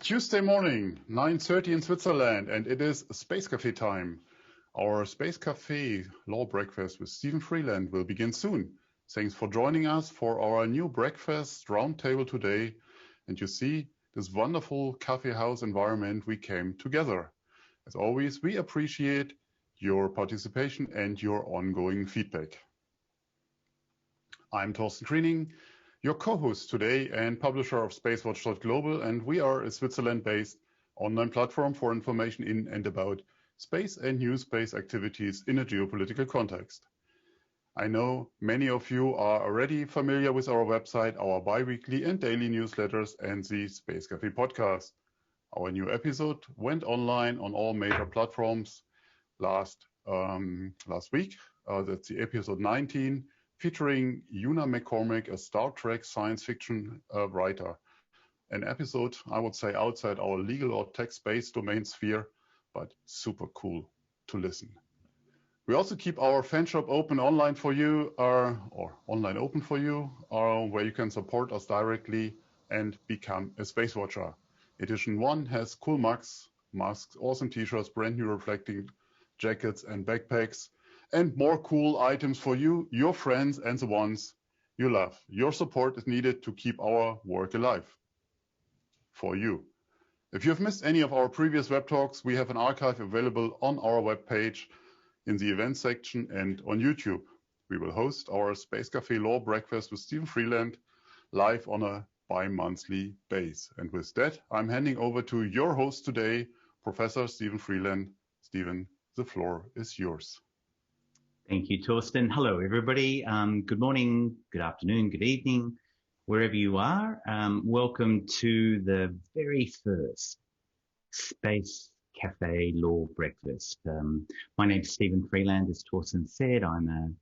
Tuesday morning, 9:30 in Switzerland, and it is Space Café time. Our Space Café law breakfast with Steven Freeland will begin soon. Thanks for joining us for our new breakfast roundtable today. And you see this wonderful coffee house environment we came together. As always, we appreciate your participation and your ongoing feedback. I'm Torsten Kriening, your co-host today and publisher of Spacewatch Global, and we are a Switzerland-based online platform for information in and about space and new space activities in a geopolitical context. I know many of you are already familiar with our website, our bi-weekly and daily newsletters, and the Space Café podcast. Our new episode went online on all major platforms last week. That's the episode 19. Featuring Una McCormick, a Star Trek science fiction writer. An episode, I would say, outside our legal or tech-based domain sphere, but super cool to listen. We also keep our fan shop open online for you, or online open for you, where you can support us directly and become a Space Watcher. Edition 1 has cool mugs, masks, awesome t-shirts, brand new reflecting jackets and backpacks, and more cool items for you, your friends, and the ones you love. Your support is needed to keep our work alive for you. If you have missed any of our previous web talks, we have an archive available on our webpage in the events section and on YouTube. We will host our Space Café Law Breakfast with Steven Freeland live on a bi-monthly base. And with that, I'm handing over to your host today, Professor Steven Freeland. Steven, the floor is yours. Thank you, Torsten. Hello, everybody. Good morning, good afternoon, good evening, wherever you are. Welcome to the very first Space Café Law Breakfast. My name is Steven Freeland, as Torsten said. I'm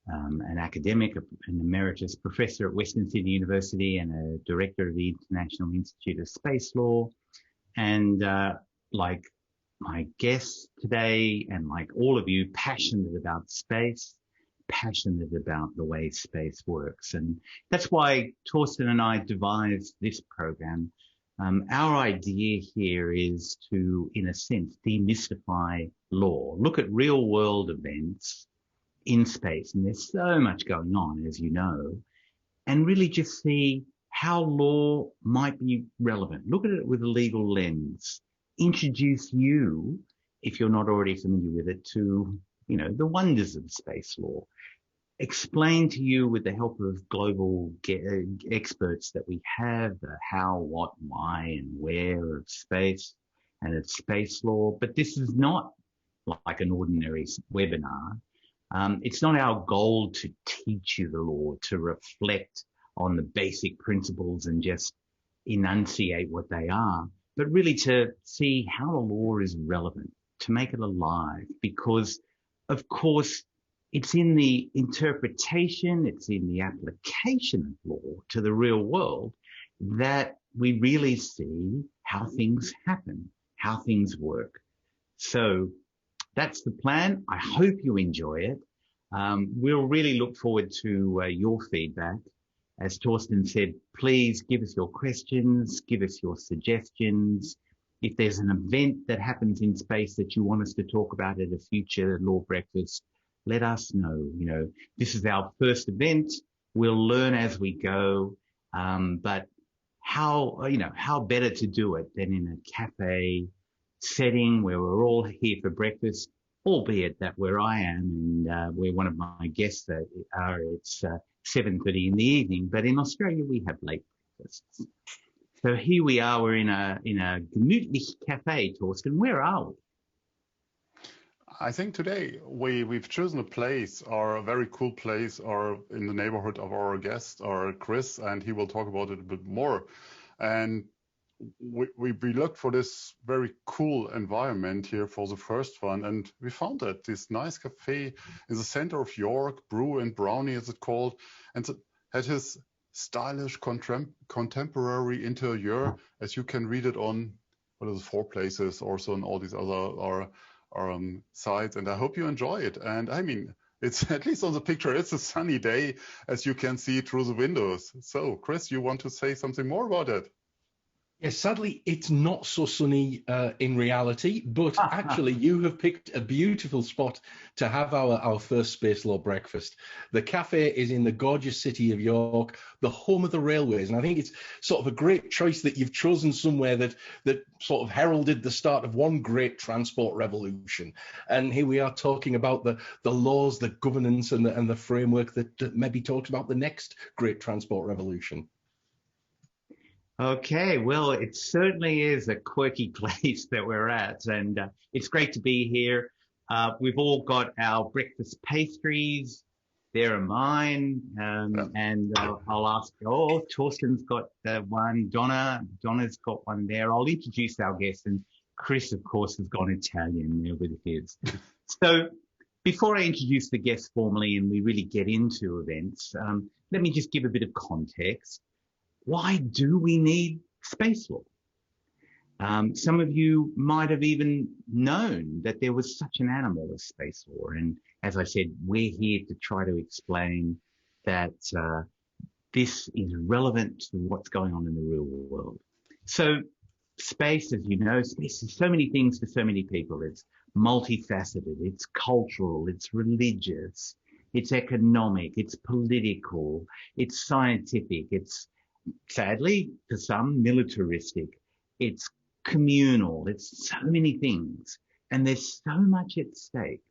an academic, an Emeritus professor at Western Sydney University and a director of the International Institute of Space Law. And like my guests today, and like all of you, passionate about space, passionate about the way space works. And that's why Torsten and I devised this program. Our idea here is to, in a sense, demystify law, look at real world events in space. And there's so much going on, as you know, and really just see how law might be relevant. Look at it with a legal lens. Introduce you, if you're not already familiar with it, to, the wonders of space law. Explain to you, with the help of global experts that we have, the how, what, why, and where of space and of space law. But this is not like an ordinary webinar. It's not our goal to teach you the law, to reflect on the basic principles and just enunciate what they are, but really to see how the law is relevant, to make it alive, because, of course, it's in the interpretation, it's in the application of law to the real world that we really see how things happen, how things work. So that's the plan. I hope you enjoy it. We'll really look forward to your feedback. As Torsten said, please give us your questions, give us your suggestions. If there's an event that happens in space that you want us to talk about at a future law breakfast, let us know. This is our first event. We'll learn as we go. But how better to do it than in a cafe setting where we're all here for breakfast, albeit that where I am and where one of my guests are, it's 7:30 in the evening, but in Australia we have late breakfasts. So here we are, we're in a gemütlich cafe, Torsten. Where are we? I think today we've chosen a place, or a very cool place, or in the neighborhood of our guest, or Chris, and he will talk about it a bit more. And we looked for this very cool environment here for the first one, and we found that this nice cafe in the center of York, Brew and Brownie as it's called, and it had his stylish contemporary interior, as you can read it on Four Places, also on all these other sites. And I hope you enjoy it. And I mean, it's at least on the picture, it's a sunny day, as you can see through the windows. So, Chris, you want to say something more about it? Yes, sadly, it's not so sunny in reality, but actually you have picked a beautiful spot to have our first Space Law breakfast. The cafe is in the gorgeous city of York, the home of the railways, and I think it's sort of a great choice that you've chosen somewhere that sort of heralded the start of one great transport revolution. And here we are talking about the laws, the governance, and the framework that maybe talks about the next great transport revolution. Okay, well, it certainly is a quirky place that we're at, and it's great to be here. We've all got our breakfast pastries. There are mine, and I'll ask, Torsten's got one, Donna's got one there. I'll introduce our guests, and Chris, of course, has gone Italian there with his. So before I introduce the guests formally and we really get into events, let me just give a bit of context. Why do we need space law? Some of you might have even known that there was such an animal as space law. And as I said, we're here to try to explain that this is relevant to what's going on in the real world. So space, as you know, space is so many things to so many people. It's multifaceted, it's cultural, it's religious, it's economic, it's political, it's scientific, it's sadly, to some, militaristic. It's communal. It's so many things. And there's so much at stake.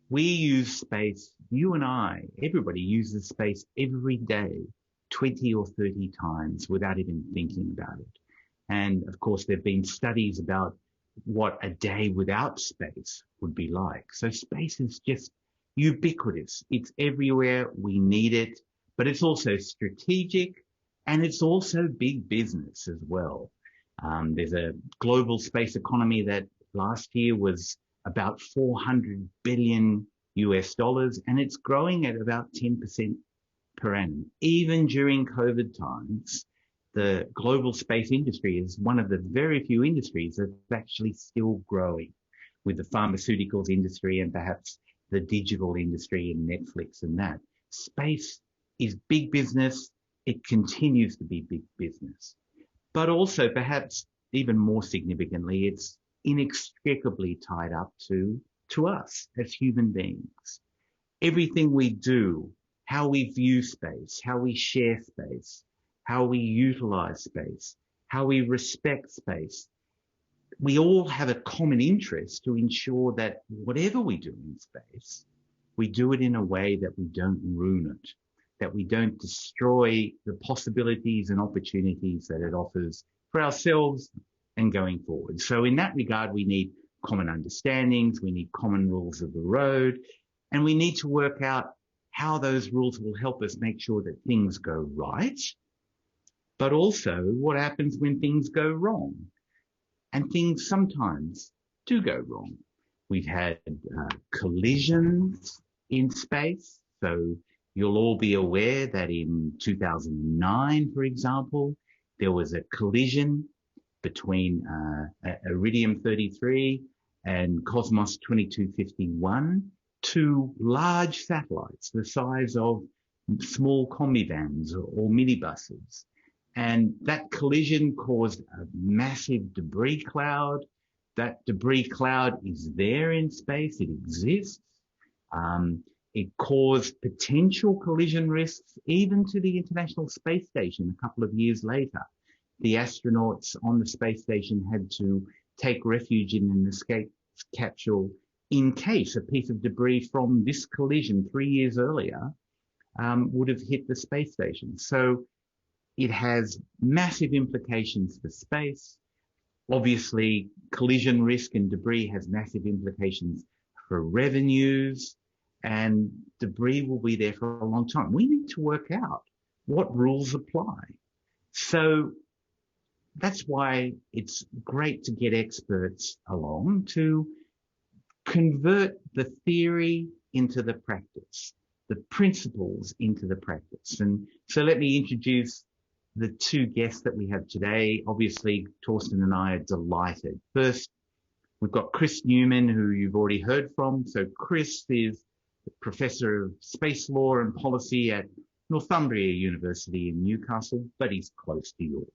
We use space, you and I, everybody uses space every day, 20 or 30 times without even thinking about it. And of course, there have been studies about what a day without space would be like. So space is just ubiquitous. It's everywhere. We need it, but it's also strategic. And it's also big business as well. There's a global space economy that last year was about $400 billion US, and it's growing at about 10% per annum. Even during COVID times, the global space industry is one of the very few industries that's actually still growing, with the pharmaceuticals industry and perhaps the digital industry and Netflix and that. Space is big business. It continues to be big business. But also, perhaps even more significantly, it's inextricably tied up to us as human beings. Everything we do, how we view space, how we share space, how we utilize space, how we respect space, we all have a common interest to ensure that whatever we do in space, we do it in a way that we don't ruin it, that we don't destroy the possibilities and opportunities that it offers for ourselves and going forward. So in that regard, we need common understandings, we need common rules of the road, and we need to work out how those rules will help us make sure that things go right, but also what happens when things go wrong. And things sometimes do go wrong. We've had collisions in space, so you'll all be aware that in 2009, for example, there was a collision between Iridium-33 and Cosmos 2251, two large satellites the size of small combi vans or minibuses. And that collision caused a massive debris cloud. That debris cloud is there in space. It exists. It caused potential collision risks even to the International Space Station a couple of years later. The astronauts on the space station had to take refuge in an escape capsule in case a piece of debris from this collision 3 years earlier would have hit the space station. So it has massive implications for space. Obviously, collision risk and debris has massive implications for revenues, and debris will be there for a long time. We need to work out what rules apply. So that's why it's great to get experts along to convert the theory into the practice, the principles into the practice. And so let me introduce the two guests that we have today. Obviously, Torsten and I are delighted. First, we've got Chris Newman, who you've already heard from. So Chris is the Professor of Space Law and Policy at Northumbria University in Newcastle, but he's close to York.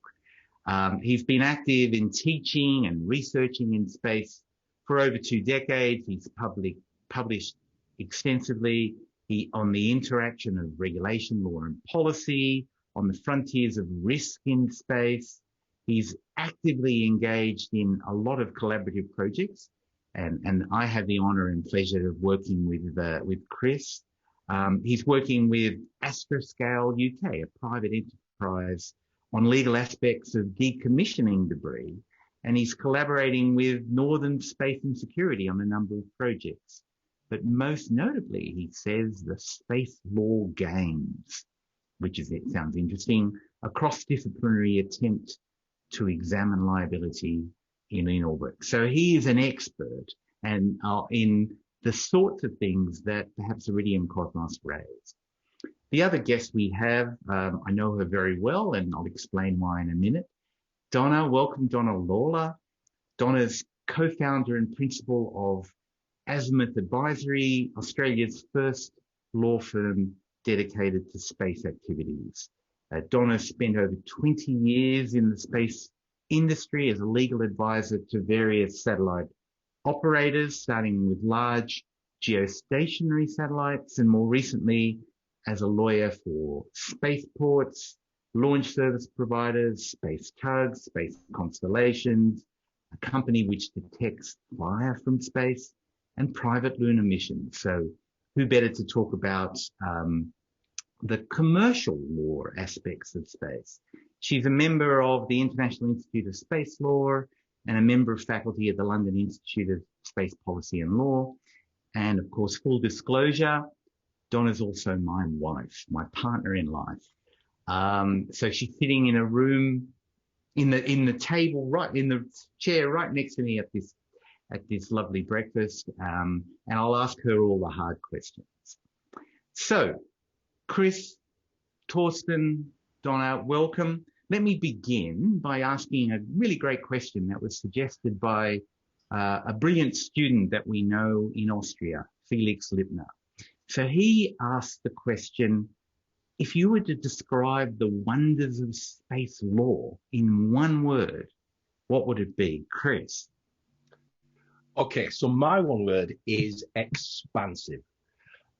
He's been active in teaching and researching in space for over 2 decades. He's published extensively on the interaction of regulation, law and policy, on the frontiers of risk in space. He's actively engaged in a lot of collaborative projects, and I have the honor and pleasure of working with Chris. He's working with Astroscale UK, a private enterprise, on legal aspects of decommissioning debris, and he's collaborating with Northern Space and Security on a number of projects. But most notably, he says the Space Law Games, which is, it sounds interesting, a cross-disciplinary attempt to examine liability in orbit. So he is an expert and in the sorts of things that perhaps Iridium Cosmos raised. The other guest we have, I know her very well, and I'll explain why in a minute. Donna, welcome, Donna Lawler. Donna's co-founder and principal of AZIMUTH Advisory, Australia's first law firm dedicated to space activities. Donna spent over 20 years in the space industry as a legal advisor to various satellite operators, starting with large geostationary satellites, and more recently as a lawyer for spaceports, launch service providers, space tugs, space constellations, a company which detects fire from space, and private lunar missions. So who better to talk about the commercial law aspects of space? She's a member of the International Institute of Space Law and a member of faculty at the London Institute of Space Policy and Law. And of course, full disclosure, Donna's also my wife, my partner in life. So she's sitting in a room, in the table, right in the chair right next to me at this lovely breakfast, and I'll ask her all the hard questions. So, Chris, Torsten, Donna, welcome. Let me begin by asking a really great question that was suggested by a brilliant student that we know in Austria, Felix Lippner. So he asked the question, if you were to describe the wonders of space law in one word, what would it be? Chris? Okay, so my one word is expansive.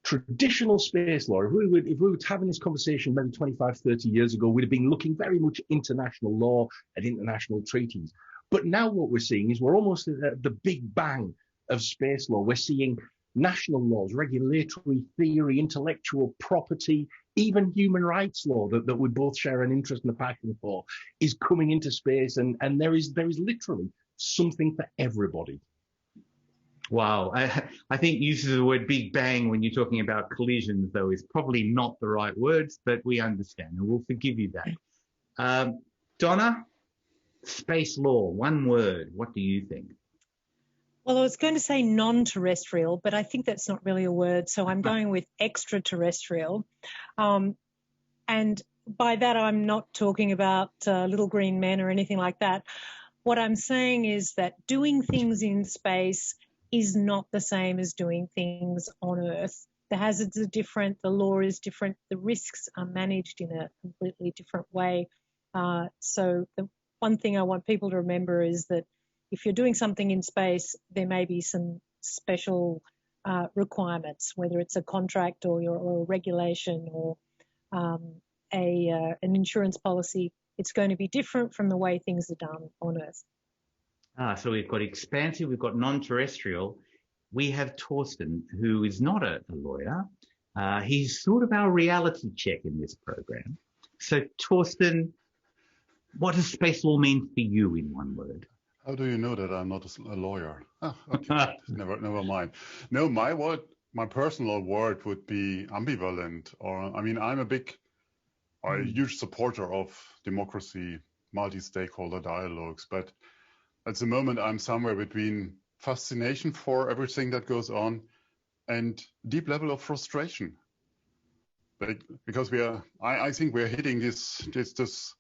Traditional space law, if we were having this conversation maybe 25, 30 years ago, we'd have been looking very much international law and international treaties. But now what we're seeing is we're almost at the big bang of space law. We're seeing national laws, regulatory theory, intellectual property, even human rights law that we both share an interest and a passion for is coming into space, and there is literally something for everybody. Wow. I think use of the word big bang when you're talking about collisions, though, is probably not the right words, but we understand and we'll forgive you that. Donna, space law, one word. What do you think? Well, I was going to say non-terrestrial, but I think that's not really a word, so I'm going with extraterrestrial. And by that, I'm not talking about little green men or anything like that. What I'm saying is that doing things in space is not the same as doing things on Earth. The hazards are different, the law is different, the risks are managed in a completely different way. So the one thing I want people to remember is that if you're doing something in space, there may be some special requirements, whether it's a contract or a regulation or an insurance policy. It's going to be different from the way things are done on Earth. So we've got expansive, we've got non-terrestrial. We have Torsten, who is not a lawyer. He's sort of our reality check in this program. So Torsten, what does space law mean for you in one word? How do you know that I'm not a lawyer? Oh, okay. never mind. No, my personal word would be ambivalent. Or I mean, I'm a huge supporter of democracy, multi-stakeholder dialogues, but at the moment I'm somewhere between fascination for everything that goes on and deep level of frustration. Because I think we're hitting this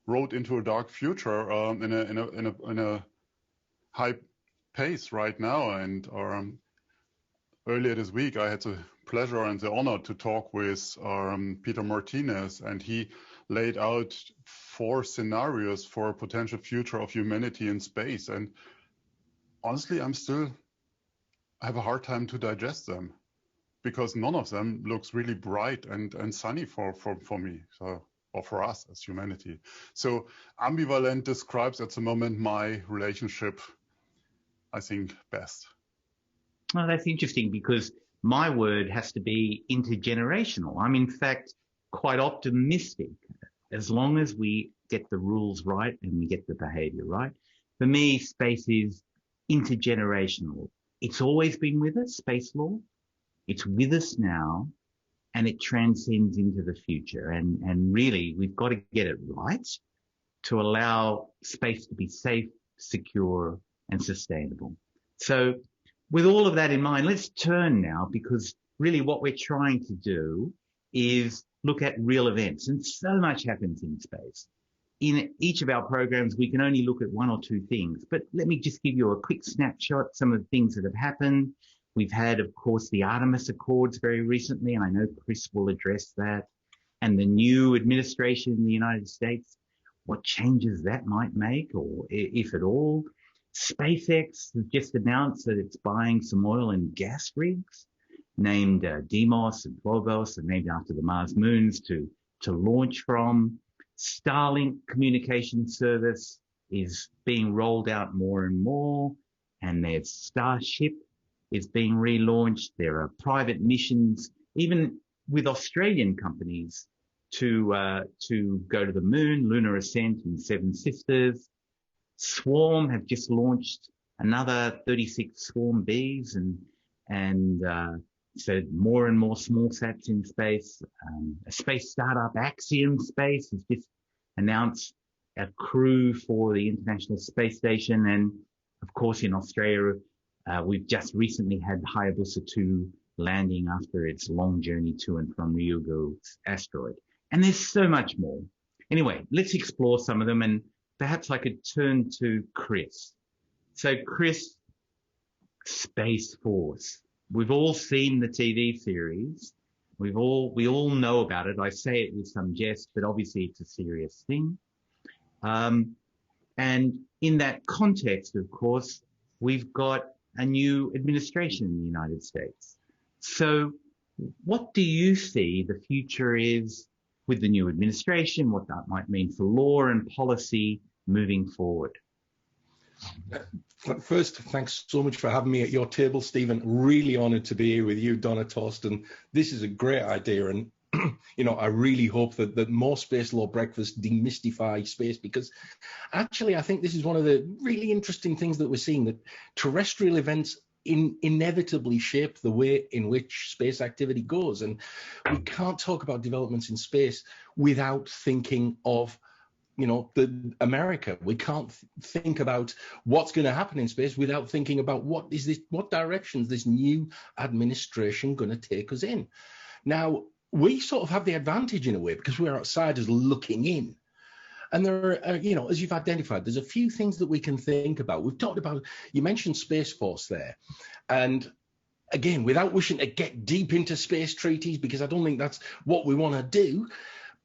road into a dark future in a high pace right now. And earlier this week I had the pleasure and the honor to talk with Peter Martinez, and he laid out 4 scenarios for a potential future of humanity in space. And honestly, I have a hard time to digest them, because none of them looks really bright and sunny for me, or for us as humanity. So ambivalent describes at the moment my relationship, I think, best. Well, that's interesting, because my word has to be intergenerational. I'm in fact quite optimistic, as long as we get the rules right and we get the behavior right. For me, space is intergenerational. It's always been with us, space law. It's with us now, and it transcends into the future. And really, we've got to get it right to allow space to be safe, secure, and sustainable. So with all of that in mind, let's turn now, because really what we're trying to do is look at real events, and so much happens in space. In each of our programs, we can only look at 1 or 2 things, but let me just give you a quick snapshot, some of the things that have happened. We've had, of course, the Artemis Accords very recently, and I know Chris will address that, and the new administration in the United States, what changes that might make, or if at all. SpaceX has just announced that it's buying some oil and gas rigs named Deimos and Phobos, and named after the Mars moons to launch from. Starlink communication service is being rolled out more and more, and there's Starship is being relaunched. There are private missions, even with Australian companies, to go to the moon, Lunar Ascent and Seven Sisters. Swarm have just launched another 36 Swarm Bs, and so more and more small sats in space. A space startup, Axiom Space, has just announced a crew for the International Space Station. And of course, in Australia, we've just recently had Hayabusa 2 landing after its long journey to and from Ryugu's asteroid. And there's so much more. Anyway, let's explore some of them, and perhaps I could turn to Chris. So Chris, Space Force. We've all seen the TV series. We all know about it. I say it with some jest, but obviously it's a serious thing. And in that context, of course, we've got a new administration in the United States. So what do you see the future is with the new administration, what that might mean for law and policy moving forward? First, thanks so much for having me at your table, Stephen. Really honored to be here with you, Donna, Torsten. This is a great idea, and I really hope that more Space Law Breakfast demystify space, because actually I think this is one of the really interesting things that we're seeing, that terrestrial events inevitably shape the way in which space activity goes. And we can't talk about developments in space without thinking of America. We can't think about what's going to happen in space without thinking about what directions this new administration going to take us in. Now, we sort of have the advantage in a way, because we're outsiders looking in. And there are, as you've identified, there's a few things that we can think about. We've talked about, you mentioned Space Force there. And again, without wishing to get deep into space treaties, because I don't think that's what we want to do,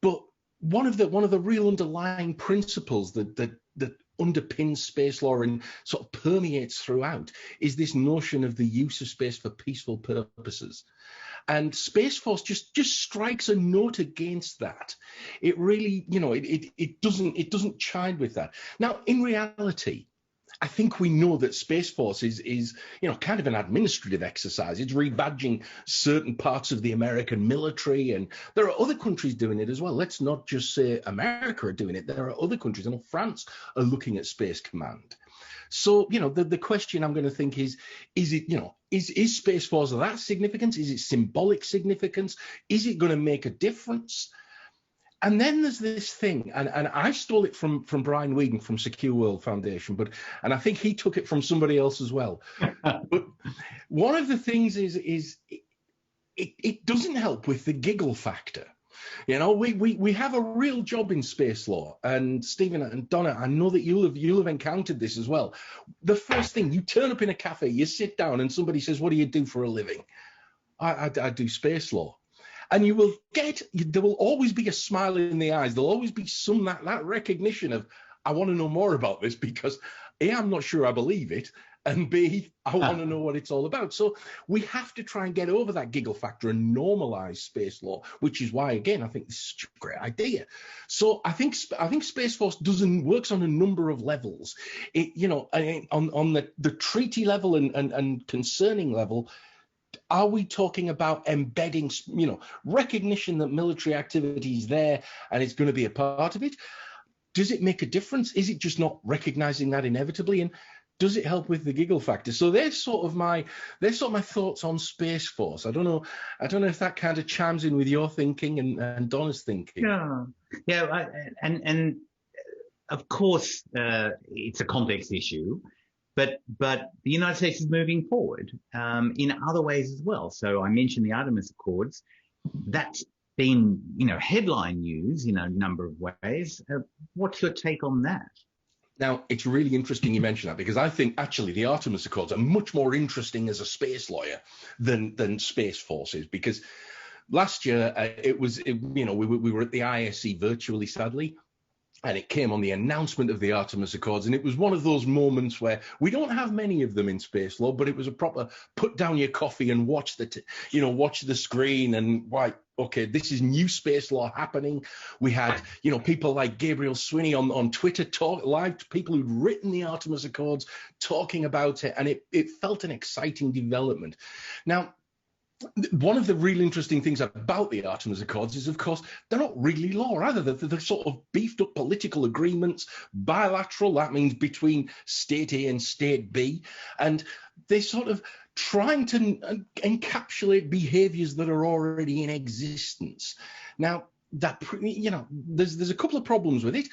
but one of the real underlying principles that underpins space law and sort of permeates throughout is this notion of the use of space for peaceful purposes. And Space Force just strikes a note against that. It really, it doesn't chime with that. Now, in reality, I think we know that Space Force is kind of an administrative exercise. It's rebadging certain parts of the American military, and there are other countries doing it as well. Let's not just say America are doing it. There are other countries. I know France are looking at Space Command. So, the question I'm going to think is Space Force of that significance? Is it symbolic significance? Is it going to make a difference? And then there's this thing, and I stole it from Brian Whedon from Secure World Foundation, and I think he took it from somebody else as well. But one of the things is it doesn't help with the giggle factor. We have a real job in space law, and Stephen and Donna, I know that you'll have encountered this as well. The first thing, you turn up in a cafe, you sit down, and somebody says, "What do you do for a living?" I do space law. And you will get, there will always be a smile in the eyes. There'll always be some that recognition of, I want to know more about this because A, I'm not sure I believe it, and B, I want to know what it's all about. So we have to try and get over that giggle factor and normalize space law, which is why, again, I think this is such a great idea. So I think Space Force works on a number of levels. It, you know, on the treaty level and concerning level. Are we talking about embedding, you know, recognition that military activity is there and it's going to be a part of it? Does it make a difference? Is it just not recognizing that inevitably? And does it help with the giggle factor? So there's sort of my thoughts on Space Force. I don't know if that kind of chimes in with your thinking and Donna's thinking. Yeah, and of course it's a complex issue. But the United States is moving forward in other ways as well. So I mentioned the Artemis Accords. That's been, you know, headline news in a number of ways. What's your take on that? Now, it's really interesting you mention that, because I think actually the Artemis Accords are much more interesting as a space lawyer than Space Force is, because last year we were at the ISC virtually, sadly. And it came on the announcement of the Artemis Accords. And it was one of those moments where we don't have many of them in space law, but it was a proper put down your coffee and watch the screen and okay, this is new space law happening. We had, you know, people like Gabriel Swinney on Twitter live, people who'd written the Artemis Accords talking about it. And it felt an exciting development. Now, one of the really interesting things about the Artemis Accords is, of course, they're not really law either. They're sort of beefed up political agreements, bilateral, that means between state A and state B, and they're sort of trying to encapsulate behaviors that are already in existence. Now, that, you know, there's a couple of problems with it.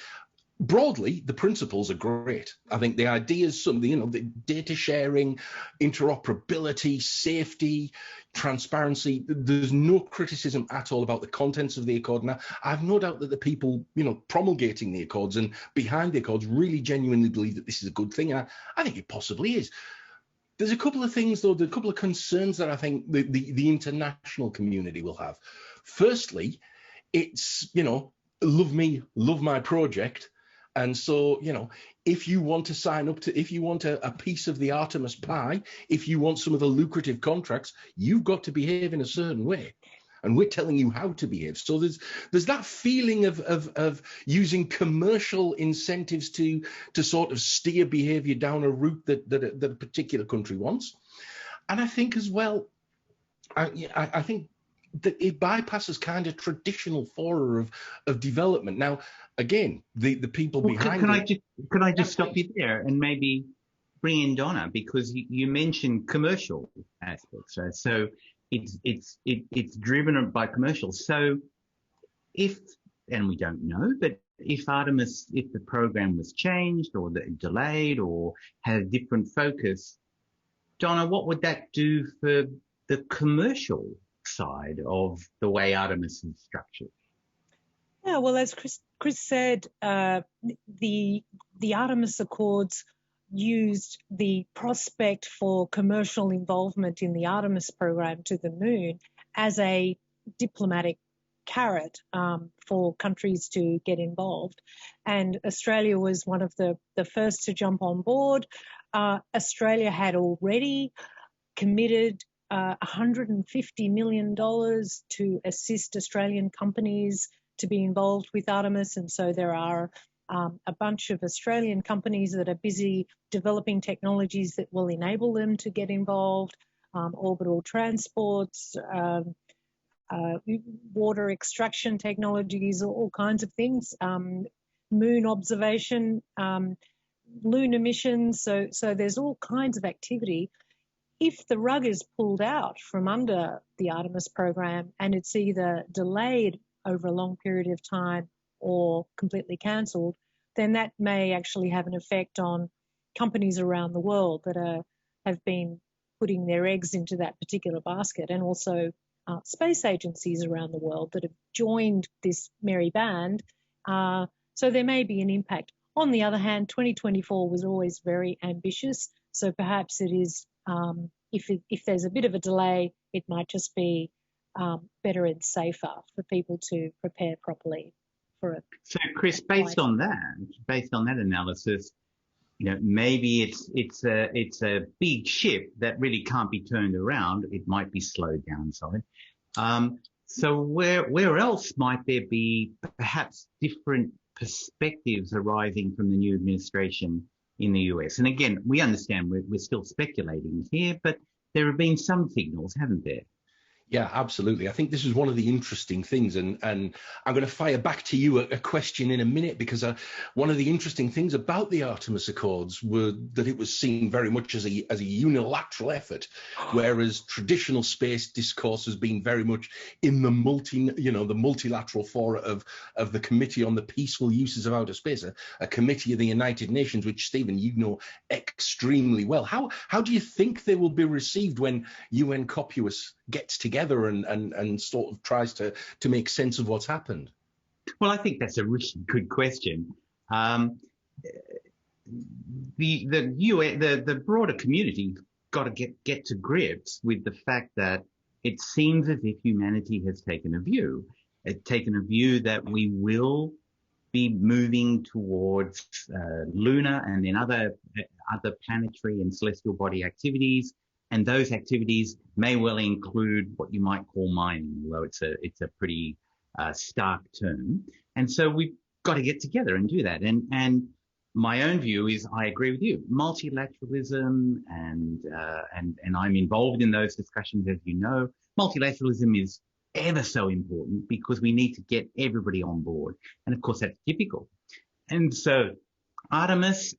Broadly, the principles are great. I think the ideas, the data sharing, interoperability, safety, transparency, there's no criticism at all about the contents of the Accord. Now, I have no doubt that the people, you know, promulgating the Accords and behind the Accords really genuinely believe that this is a good thing. And I think it possibly is. There's a couple of things, though, a couple of concerns that I think the international community will have. Firstly, it's, you know, love me, love my project. And so, you know, if you want to sign up to, if you want a piece of the Artemis pie, if you want some of the lucrative contracts, you've got to behave in a certain way. And we're telling you how to behave. So there's that feeling of using commercial incentives to sort of steer behavior down a route that a particular country wants. And I think as well, I think that it bypasses kind of traditional fora of development. Now, again, the people behind Can I just stop you there and maybe bring in Donna, because you mentioned commercial aspects, right? So it's driven by commercials. So and we don't know, but if the program was changed or delayed or had a different focus, Donna, what would that do for the commercial side of the way Artemis is structured? Yeah, well, as Chris said, the Artemis Accords used the prospect for commercial involvement in the Artemis program to the moon as a diplomatic carrot for countries to get involved. And Australia was one of the first to jump on board. Australia had already committed $150 million to assist Australian companies to be involved with Artemis. And so there are a bunch of Australian companies that are busy developing technologies that will enable them to get involved, orbital transports, water extraction technologies, all kinds of things, moon observation, lunar missions. So there's all kinds of activity. If the rug is pulled out from under the Artemis program and it's either delayed over a long period of time or completely cancelled, then that may actually have an effect on companies around the world that have been putting their eggs into that particular basket, and also space agencies around the world that have joined this merry band. So there may be an impact. On the other hand, 2024 was always very ambitious, so perhaps it is if there's a bit of a delay, it might just be better and safer for people to prepare properly for it. So, Chris, based on that analysis, maybe it's a big ship that really can't be turned around. It might be slowed down, so where else might there be perhaps different perspectives arising from the new administration in the US? And again, we understand we're still speculating here, but there have been some signals, haven't there? Yeah, absolutely. I think this is one of the interesting things, and I'm going to fire back to you a question in a minute, because one of the interesting things about the Artemis Accords were that it was seen very much as a unilateral effort, whereas traditional space discourse has been very much in the multilateral fora of the Committee on the Peaceful Uses of Outer Space, a committee of the United Nations, which, Stephen, you know extremely well. How do you think they will be received when UN COPUOS gets together and sort of tries to make sense of what's happened? Well, I think that's a really good question. The broader community got to get to grips with the fact that it seems as if humanity has taken a view that we will be moving towards lunar and then other planetary and celestial body activities. And those activities may well include what you might call mining, although it's a pretty stark term. And so we've got to get together and do that. And my own view is, I agree with you, multilateralism, and I'm involved in those discussions, as you know. Multilateralism is ever so important because we need to get everybody on board, and of course that's difficult. And so Artemis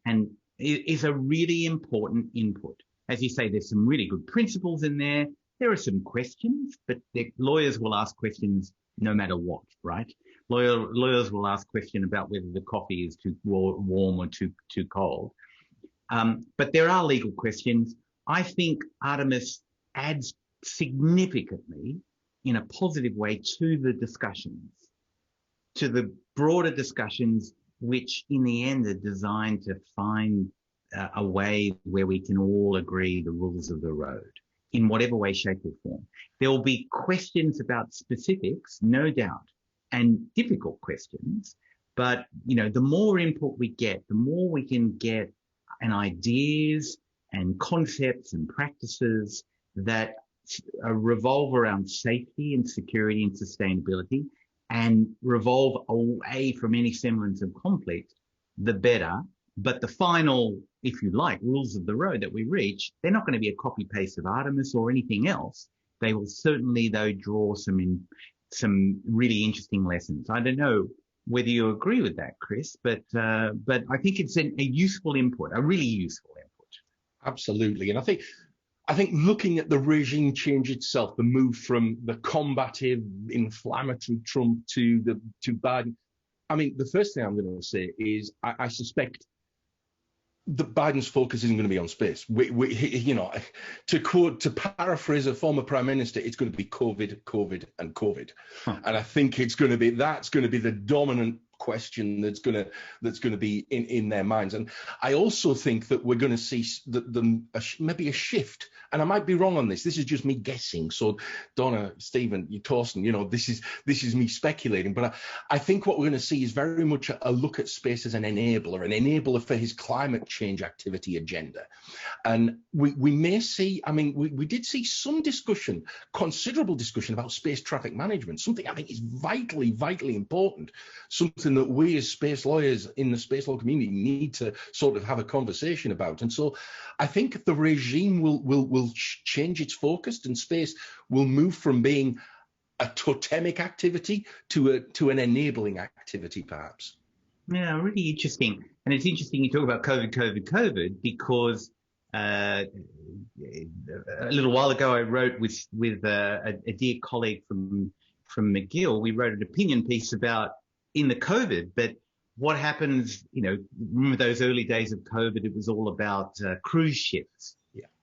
is a really important input. As you say, there's some really good principles in there. There are some questions, but lawyers will ask questions no matter what, right? Lawyers will ask questions about whether the coffee is too warm or too cold. But there are legal questions. I think Artemis adds significantly, in a positive way, to the discussions, to the broader discussions, which in the end are designed to find a way where we can all agree the rules of the road in whatever way, shape or form. There will be questions about specifics, no doubt, and difficult questions. But, the more input we get, the more we can get ideas and concepts and practices that revolve around safety and security and sustainability and revolve away from any semblance of conflict, the better. But the final, if you like, rules of the road that we reach, they're not going to be a copy-paste of Artemis or anything else. They will certainly, though, draw some really interesting lessons. I don't know whether you agree with that, Chris, but I think it's a useful input, a really useful input. Absolutely. And I think looking at the regime change itself, the move from the combative, inflammatory Trump to Biden, I mean, the first thing I'm going to say is I suspect that Biden's focus isn't going to be on space. To paraphrase a former prime minister, it's going to be COVID, COVID, and COVID. And I think that's going to be the dominant question that's going to be in their minds. And I also think that we're going to see maybe a shift. And I might be wrong on this. This is just me guessing. So Donna, Stephen, Torsten, this is me speculating. But I think what we're going to see is very much a look at space as an enabler for his climate change activity agenda. And we may see, we did see some discussion, considerable discussion about space traffic management, something I think is vitally, vitally important, something that we as space lawyers in the space law community need to sort of have a conversation about. And so I think the regime will change its focus, and space will move from being a totemic activity to an enabling activity, perhaps. Yeah, really interesting. And it's interesting you talk about COVID, because a little while ago I wrote with a dear colleague from McGill. We wrote an opinion piece about in the COVID, but what happens, remember those early days of COVID, it was all about cruise ships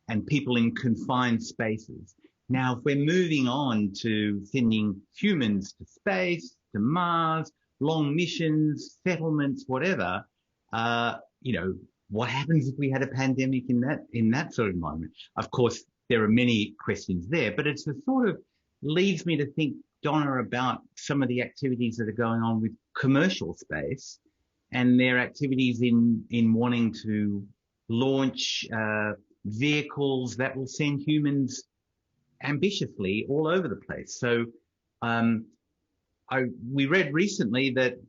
and people in confined spaces. Now, if we're moving on to sending humans to space, to Mars, long missions, settlements, whatever, what happens if we had a pandemic in that sort of environment? Of course, there are many questions there, but it's a sort of leads me to think, Donna, about some of the activities that are going on with commercial space and their activities in wanting to launch vehicles that will send humans ambitiously all over the place. So we read recently that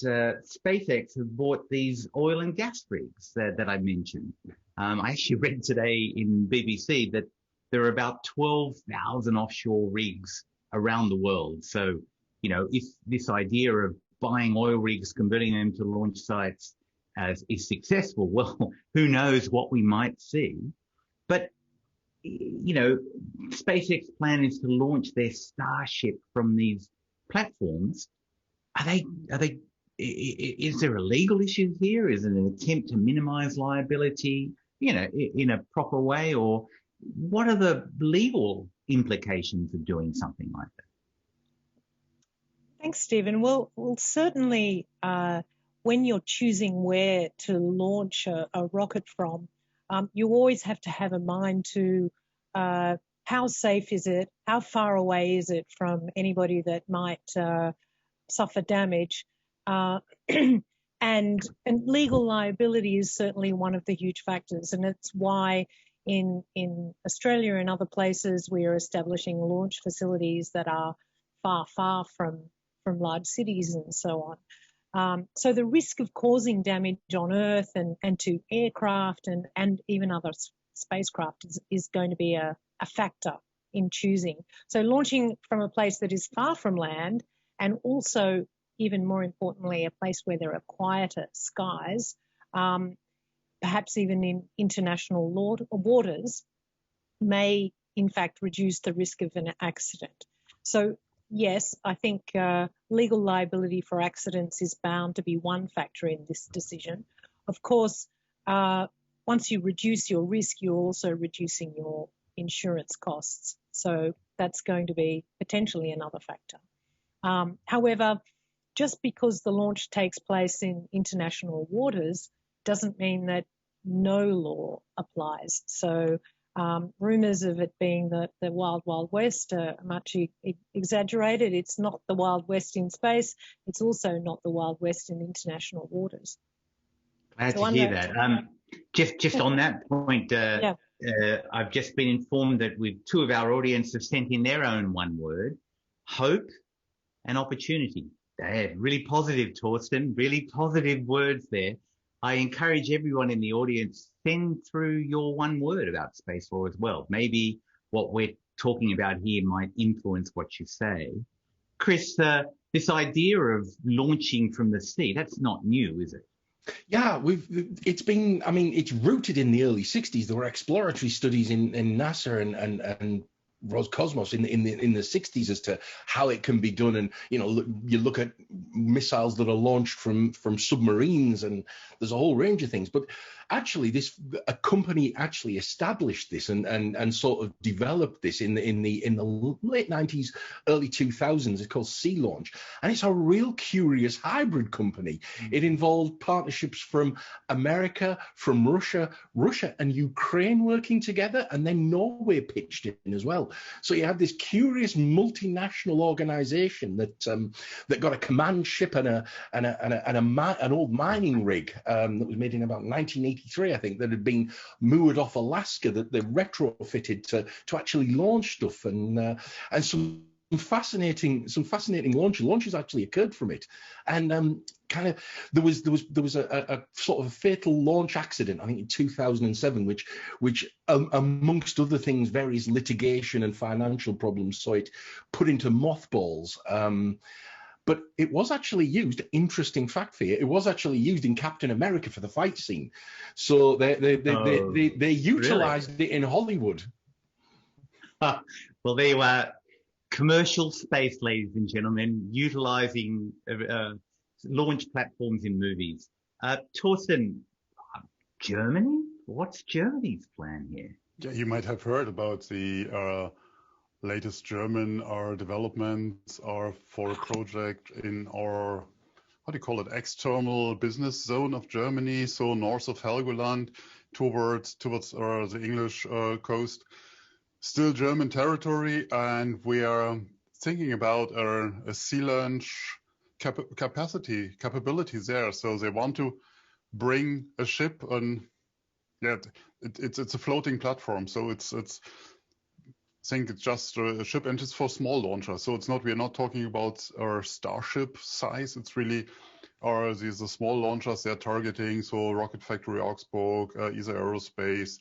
SpaceX have bought these oil and gas rigs that I mentioned. I actually read today in BBC that there are about 12,000 offshore rigs around the world. So, you know, if this idea of buying oil rigs, converting them to launch sites is successful, well, who knows what we might see. But, you know, SpaceX plan is to launch their Starship from these platforms. Is there a legal issue here? Is it an attempt to minimize liability, you know, in a proper way? Or what are the legal implications of doing something like that? Thanks, Stephen. Well, certainly when you're choosing where to launch a rocket from, you always have to have a mind to how safe is it? How far away is it from anybody that might suffer damage? And legal liability is certainly one of the huge factors, and it's why in Australia and other places we are establishing launch facilities that are far from large cities and so on. So the risk of causing damage on Earth and to aircraft and even other spacecraft is going to be a factor in choosing. So launching from a place that is far from land, and also, even more importantly, a place where there are quieter skies, perhaps even in international waters, may in fact reduce the risk of an accident. So yes, I think legal liability for accidents is bound to be one factor in this decision. Of course, once you reduce your risk, you're also reducing your insurance costs. So that's going to be potentially another factor. However, just because the launch takes place in international waters doesn't mean that no law applies. So rumours of it being the Wild Wild West are much exaggerated. It's not the Wild West in space. It's also not the Wild West in international waters. Glad to hear that. Just on that point, I've just been informed that two of our audience have sent in their own one word: hope and opportunity. They're really positive, Torsten, really positive words there. I encourage everyone in the audience, send through your one word about space law as well. Maybe what we're talking about here might influence what you say. Chris, this idea of launching from the sea, that's not new, is it? Yeah, it's rooted in the early 60s. There were exploratory studies in NASA and Roscosmos in the 60s as to how it can be done, and you look at missiles that are launched from submarines, and there's a whole range of things. But actually, a company actually established this and sort of developed this in the late 90s, early 2000s. It's called Sea Launch, and it's a real curious hybrid company. It involved partnerships from America, from Russia and Ukraine working together, and then Norway pitched in as well. So you have this curious multinational organization that got a command ship and an old mining rig that was made in about 1983, I think, that had been moored off Alaska, that they retrofitted to actually launch stuff, and some fascinating launches actually occurred from it. And there was a sort of fatal launch accident, I think in 2007, which amongst other things, various litigation and financial problems saw it put into mothballs. But it was actually used, interesting fact for you, it was actually used in Captain America for the fight scene. So they utilized it in Hollywood. Well, there you are. Commercial space, ladies and gentlemen, utilizing launch platforms in movies. Torsten, Germany? What's Germany's plan here? Yeah, you might have heard about the latest German developments for a project in our, how do you call it, external business zone of Germany, so north of Helgoland towards the English coast. still German territory, and we are thinking about a sea launch capabilities there. So they want to bring a ship on. Yeah, it's a floating platform, so it's I think it's just a ship, and it's for small launchers. So it's not, we're not talking about our Starship size. It's really these are small launchers they're targeting. So Rocket Factory Augsburg, ESA Aerospace.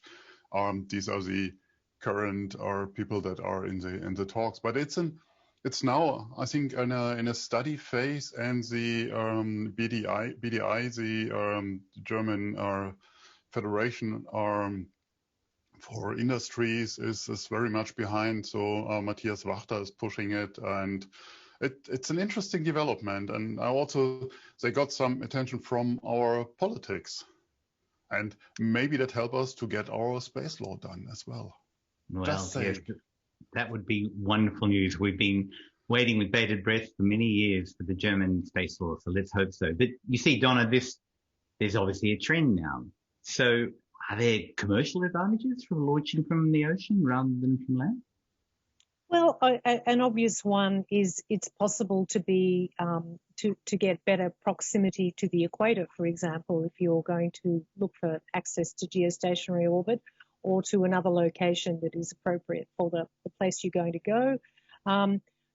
These are the current people that are in the talks. But it's now, I think, in a study phase, and the BDI, the German Federation for Industries is very much behind. So Matthias Wachter is pushing it, and it's an interesting development. And they got some attention from our politics, and maybe that help us to get our space law done as well. Well, yes, that would be wonderful news. We've been waiting with bated breath for many years for the German space law, so let's hope so. But you see, Donna, there's obviously a trend now. So are there commercial advantages from launching from the ocean rather than from land? Well, an obvious one is it's possible to be to get better proximity to the equator, for example, if you're going to look for access to geostationary orbit or to another location that is appropriate for the place you're going to go.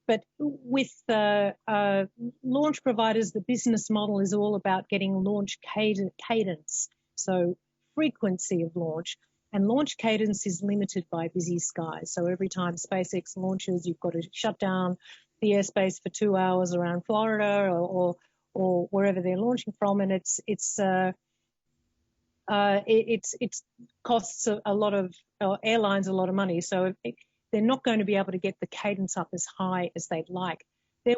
But with launch providers, the business model is all about getting launch cadence, so frequency of launch. And launch cadence is limited by busy skies. So every time SpaceX launches, you've got to shut down the airspace for 2 hours around Florida or wherever they're launching from, and it costs a lot of airlines a lot of money. So they're not going to be able to get the cadence up as high as they'd like. They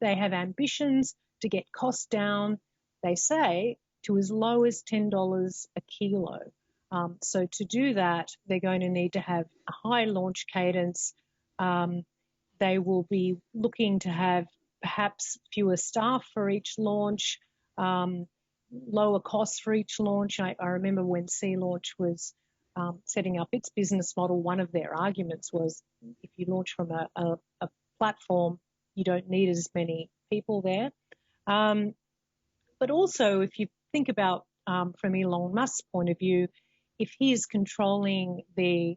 have ambitions to get costs down, they say, to as low as $10 a kilo. So to do that, they're going to need to have a high launch cadence. They will be looking to have perhaps fewer staff for each launch, lower costs for each launch. I remember when Sea Launch was setting up its business model, one of their arguments was if you launch from a platform, you don't need as many people there. But also, if you think about from Elon Musk's point of view, if he is controlling the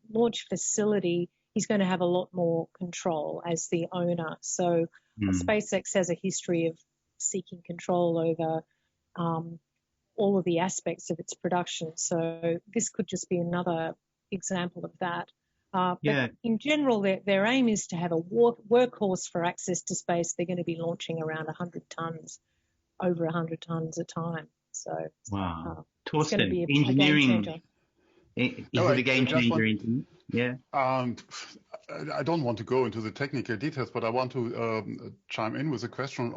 launch facility, he's going to have a lot more control as the owner. So SpaceX has a history of seeking control over all of the aspects of its production. So this could just be another example of that. But in general, their aim is to have a workhorse for access to space. They're going to be launching around 100 tons, over 100 tons a time. So wow. Torsten, it's going to be a engineering. game changer. Is it a game changer? Yeah. I don't want to go into the technical details, but I want to chime in with a question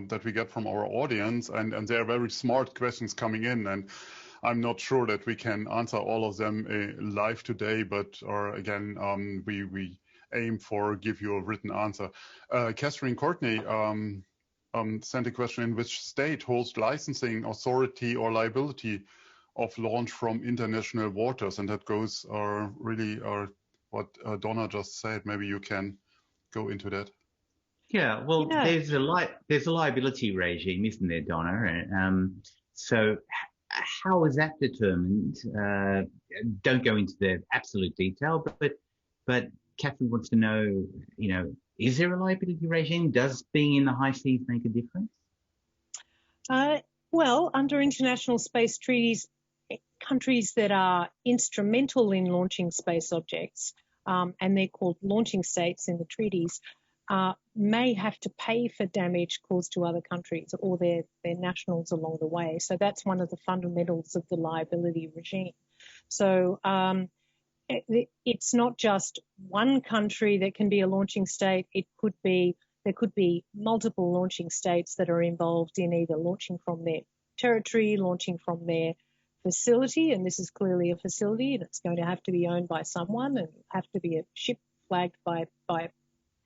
that we get from our audience, and there are very smart questions coming in, and I'm not sure that we can answer all of them live today, but again, we aim for give you a written answer. Catherine Courtney sent a question: in which state holds licensing authority or liability of launch from international waters? And that goes really what Donna just said. Maybe you can go into that. Yeah, well, there's a liability regime, isn't there, Donna? So how is that determined? Don't go into the absolute detail, but Catherine wants to know, is there a liability regime? Does being in the high seas make a difference? Well, under international space treaties, countries that are instrumental in launching space objects, and they're called launching states in the treaties, may have to pay for damage caused to other countries or their nationals along the way. So that's one of the fundamentals of the liability regime. So it's not just one country that can be a launching state. There could be multiple launching states that are involved in either launching from their territory, launching from their facility, and this is clearly a facility, and it's going to have to be owned by someone and have to be a ship flagged by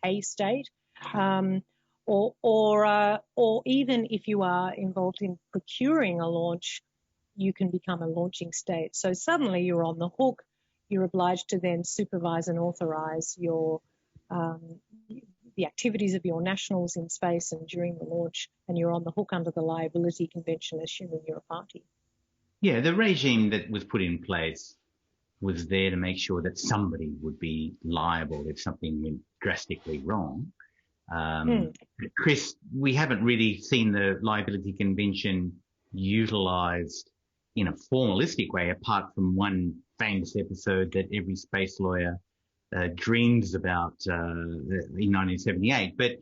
a state, or even if you are involved in procuring a launch, you can become a launching state. So suddenly you're on the hook you're obliged to then supervise and authorize your the activities of your nationals in space and during the launch, and you're on the hook under the liability convention, assuming you're a party. Yeah, the regime that was put in place was there to make sure that somebody would be liable if something went drastically wrong. Chris, we haven't really seen the liability convention utilized in a formalistic way, apart from one famous episode that every space lawyer dreams about in 1978. But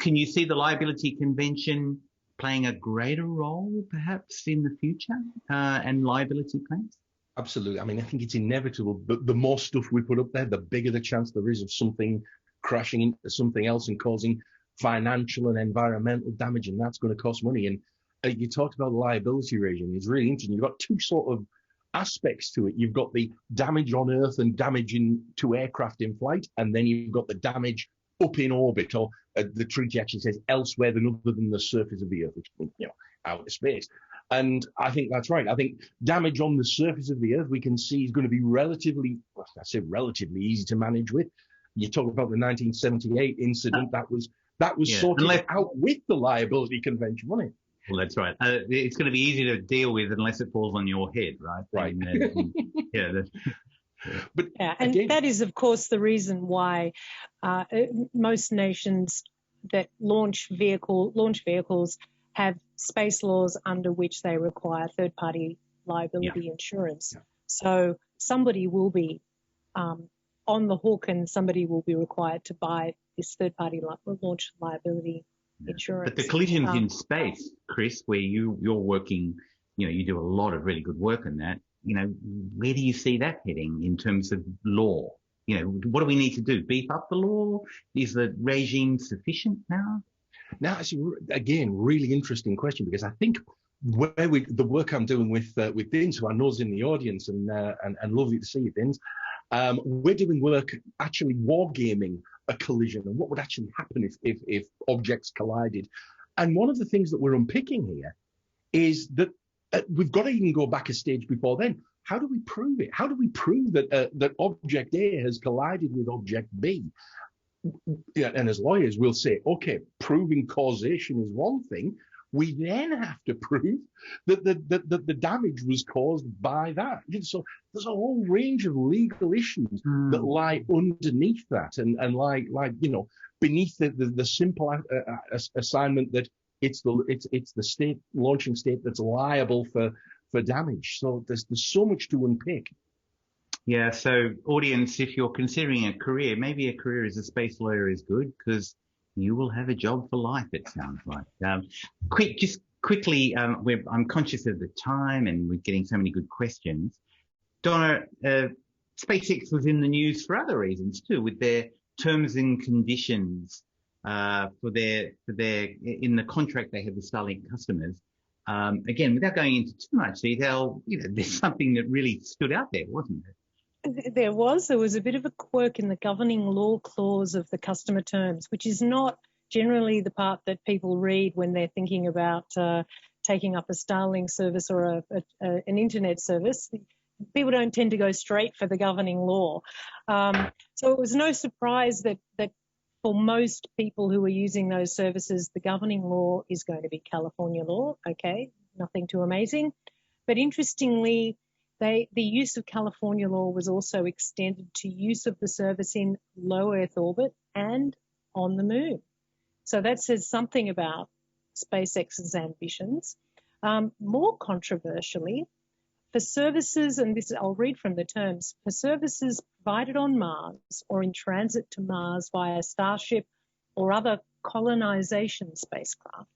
can you see the liability convention playing a greater role, perhaps, in the future and liability plans? Absolutely. I mean, I think it's inevitable. The more stuff we put up there, the bigger the chance there is of something crashing into something else and causing financial and environmental damage, and that's going to cost money. And you talked about the liability regime. It's really interesting. You've got two sort of aspects to it. You've got the damage on Earth and damage to aircraft in flight, and then you've got the damage up in orbit, or the treaty actually says elsewhere than other than the surface of the Earth, which, you know, outer space. And I think that's right. I think damage on the surface of the Earth we can see is going to be relatively easy to manage with. You talk about the 1978 incident that was sorted out with the liability convention, wasn't it? Well, that's right. It's going to be easy to deal with unless it falls on your head, right? Right. But and again, that is, of course, the reason why most nations that launch vehicles have space laws under which they require third-party liability insurance. Yeah. So somebody will be on the hook, and somebody will be required to buy this third-party launch liability insurance. But the collisions in space, Chris, where you're working, you do a lot of really good work on that. Where do you see that heading in terms of law? What do we need to do? Beef up the law? Is the regime sufficient now? Now, again, really interesting question, because I think the work I'm doing with Dins, who I know is in the audience, and lovely to see you, Dins, we're doing work actually wargaming a collision and what would actually happen if objects collided. And one of the things that we're unpicking here is that we've got to even go back a stage before then. How do we prove it? How do we prove that object A has collided with object B? And as lawyers, we'll say, okay, proving causation is one thing. We then have to prove that the damage was caused by that. So there's a whole range of legal issues that lie underneath that, and like beneath the simple assignment that it's the state launching state that's liable for damage. So there's so much to unpick. Yeah, so audience, if you're considering a career, maybe a career as a space lawyer is good, because you will have a job for life, it sounds like. Quickly, I'm conscious of the time and we're getting so many good questions. Donna, SpaceX was in the news for other reasons too, with their terms and conditions for their in the contract they have with Starlink customers. Again, without going into too much detail, there's something that really stood out there, wasn't there? There was a bit of a quirk in the governing law clause of the customer terms, which is not generally the part that people read when they're thinking about taking up a Starlink service or an internet service. People don't tend to go straight for the governing law. So it was no surprise that for most people who are using those services, the governing law is going to be California law. Okay, nothing too amazing. But interestingly, the use of California law was also extended to use of the service in low Earth orbit and on the moon. So that says something about SpaceX's ambitions. More controversially, for services, and this I'll read from the terms, for services provided on Mars or in transit to Mars via Starship or other colonization spacecraft,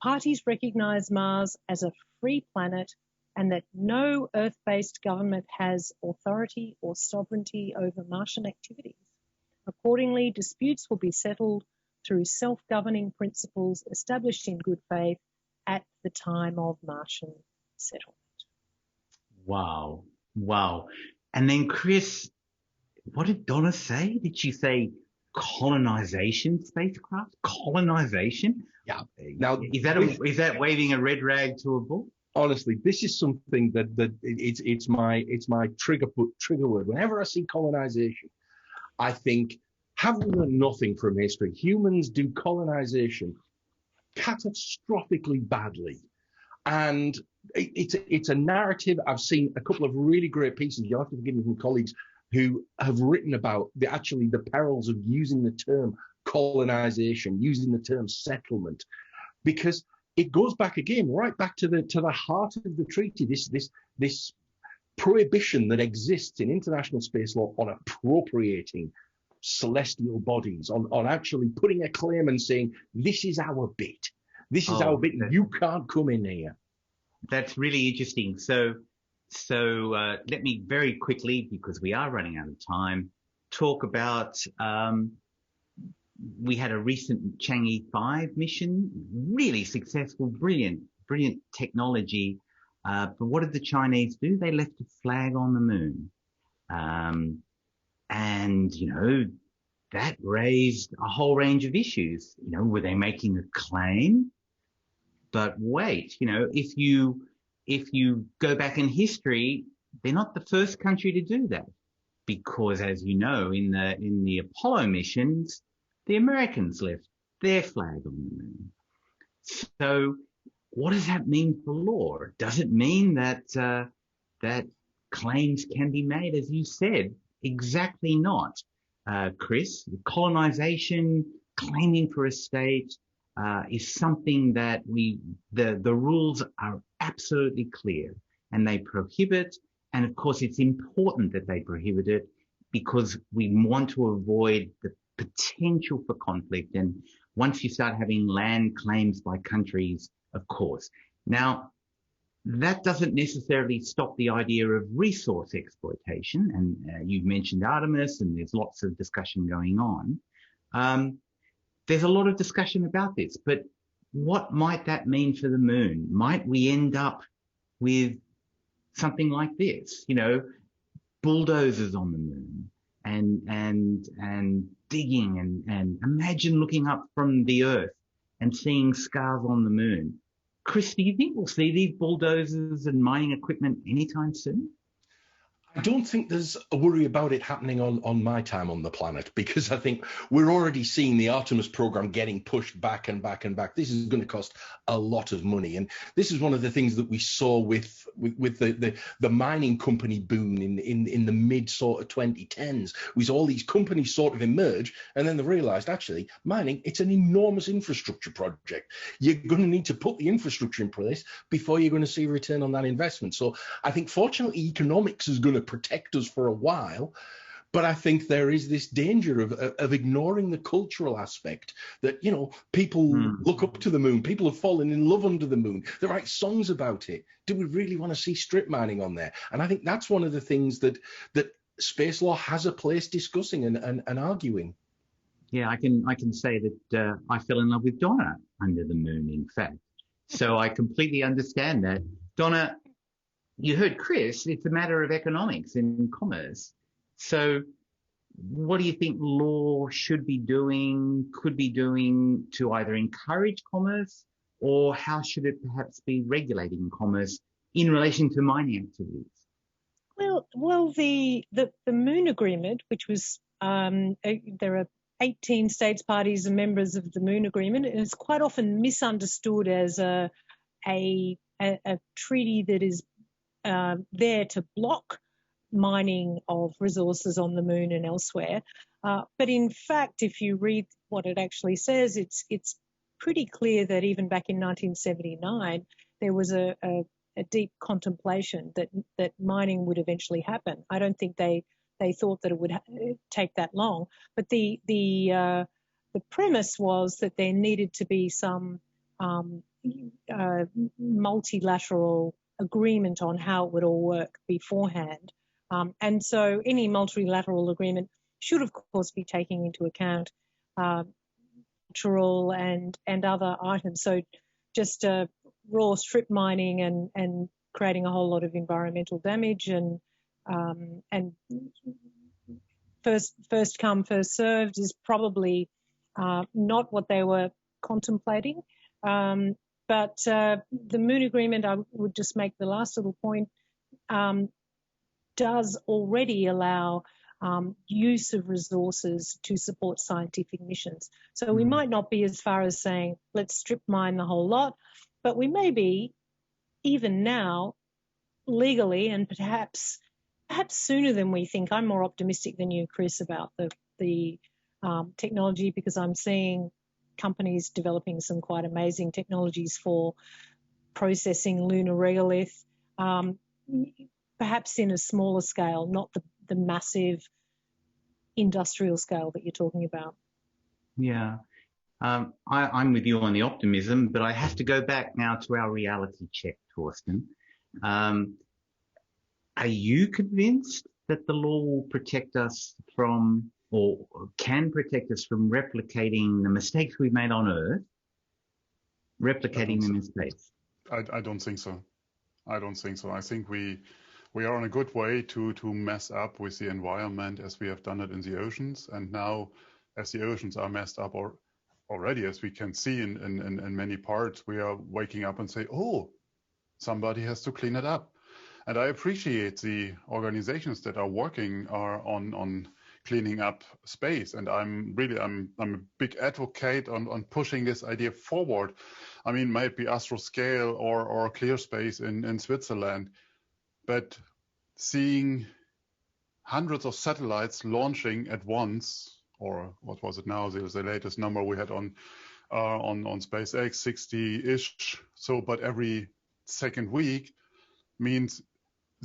parties recognize Mars as a free planet and that no Earth-based government has authority or sovereignty over Martian activities. Accordingly, disputes will be settled through self-governing principles established in good faith at the time of Martian settlement. Wow. And then, Chris, what did Donna say? Did she say colonization spacecraft? Colonization? Yeah. Now, is that waving a red rag to a bull? honestly, this is something that it's my trigger word. Whenever I see colonization, I think, have we learned nothing from history? Humans do colonization catastrophically badly. And it's a narrative. I've seen a couple of really great pieces, you'll have to forgive me, from colleagues who have written about the perils of using the term colonization, using the term settlement, because it goes back again, right back to the heart of the treaty, this prohibition that exists in international space law on appropriating celestial bodies, on actually putting a claim and saying, this is our bit. This is our bit. You can't come in here. That's really interesting. So let me very quickly, because we are running out of time, talk about, we had a recent Chang'e 5 mission, really successful, brilliant technology. But what did the Chinese do? They left a flag on the moon. And, that raised a whole range of issues. Were they making a claim? But wait, if you go back in history, they're not the first country to do that, because, as you know, in the Apollo missions, the Americans left their flag on the moon. So, what does that mean for law? Does it mean that that claims can be made, as you said? Exactly not, Chris. Colonization, claiming for a state, is something that the rules are absolutely clear, and they prohibit. And of course, it's important that they prohibit it because we want to avoid the potential for conflict. And once you start having land claims by countries, of course. Now, that doesn't necessarily stop the idea of resource exploitation. And you've mentioned Artemis, and there's lots of discussion going on. There's a lot of discussion about this, but what might that mean for the moon? Might we end up with something like this, bulldozers on the moon and digging and imagine looking up from the Earth and seeing scars on the moon. Chris, do you think we'll see these bulldozers and mining equipment anytime soon? I don't think there's a worry about it happening on my time on the planet, because I think we're already seeing the Artemis program getting pushed back and back and back. This is going to cost a lot of money. And this is one of the things that we saw with the mining company boom in the mid sort of 2010s. We saw all these companies sort of emerge, and then they realized, actually, mining, it's an enormous infrastructure project. You're going to need to put the infrastructure in place before you're going to see a return on that investment. So I think, fortunately, economics is going to protect us for a while, but I think there is this danger of ignoring the cultural aspect that, people look up to the moon, people have fallen in love under the moon, they write songs about it. Do we really want to see strip mining on there? And I think that's one of the things that space law has a place discussing and arguing. Yeah, I can say that I fell in love with Donna under the moon, in fact. So I completely understand that. Donna, you heard Chris, it's a matter of economics and commerce. So what do you think law should be doing, could be doing to either encourage commerce, or how should it perhaps be regulating commerce in relation to mining activities? Well, the Moon Agreement, which was, there are 18 states parties and members of the Moon Agreement, and it's quite often misunderstood as a treaty that is there to block mining of resources on the moon and elsewhere. But in fact, if you read what it actually says, it's pretty clear that even back in 1979, there was a deep contemplation that mining would eventually happen. I don't think they thought that it would take that long, but the premise was that there needed to be some multilateral agreement on how it would all work beforehand. And so any multilateral agreement should, of course, be taking into account cultural and other items. So just raw strip mining and creating a whole lot of environmental damage and first come, first served is probably not what they were contemplating. But the Moon Agreement, I would just make the last little point, does already allow use of resources to support scientific missions. So we might not be as far as saying, let's strip mine the whole lot, but we may be, even now, legally, and perhaps sooner than we think. I'm more optimistic than you, Chris, about the technology, because I'm seeing companies developing some quite amazing technologies for processing lunar regolith, perhaps in a smaller scale, not the massive industrial scale that you're talking about. Yeah. I'm with you on the optimism, but I have to go back now to our reality check, Torsten. Are you convinced that the law will protect us from, or can protect us from, replicating the mistakes we've made on Earth, replicating them in space? I don't think so. I don't think so. I think we are on a good way to mess up with the environment as we have done it in the oceans. And now, as the oceans are messed up already, as we can see in many parts, we are waking up and say, oh, somebody has to clean it up. And I appreciate the organizations that are working on cleaning up space. And I'm a big advocate on pushing this idea forward. I mean, might be Astroscale or ClearSpace in Switzerland, but seeing hundreds of satellites launching at once, or what was it now? There was the latest number we had on SpaceX, 60-ish. So, but every second week means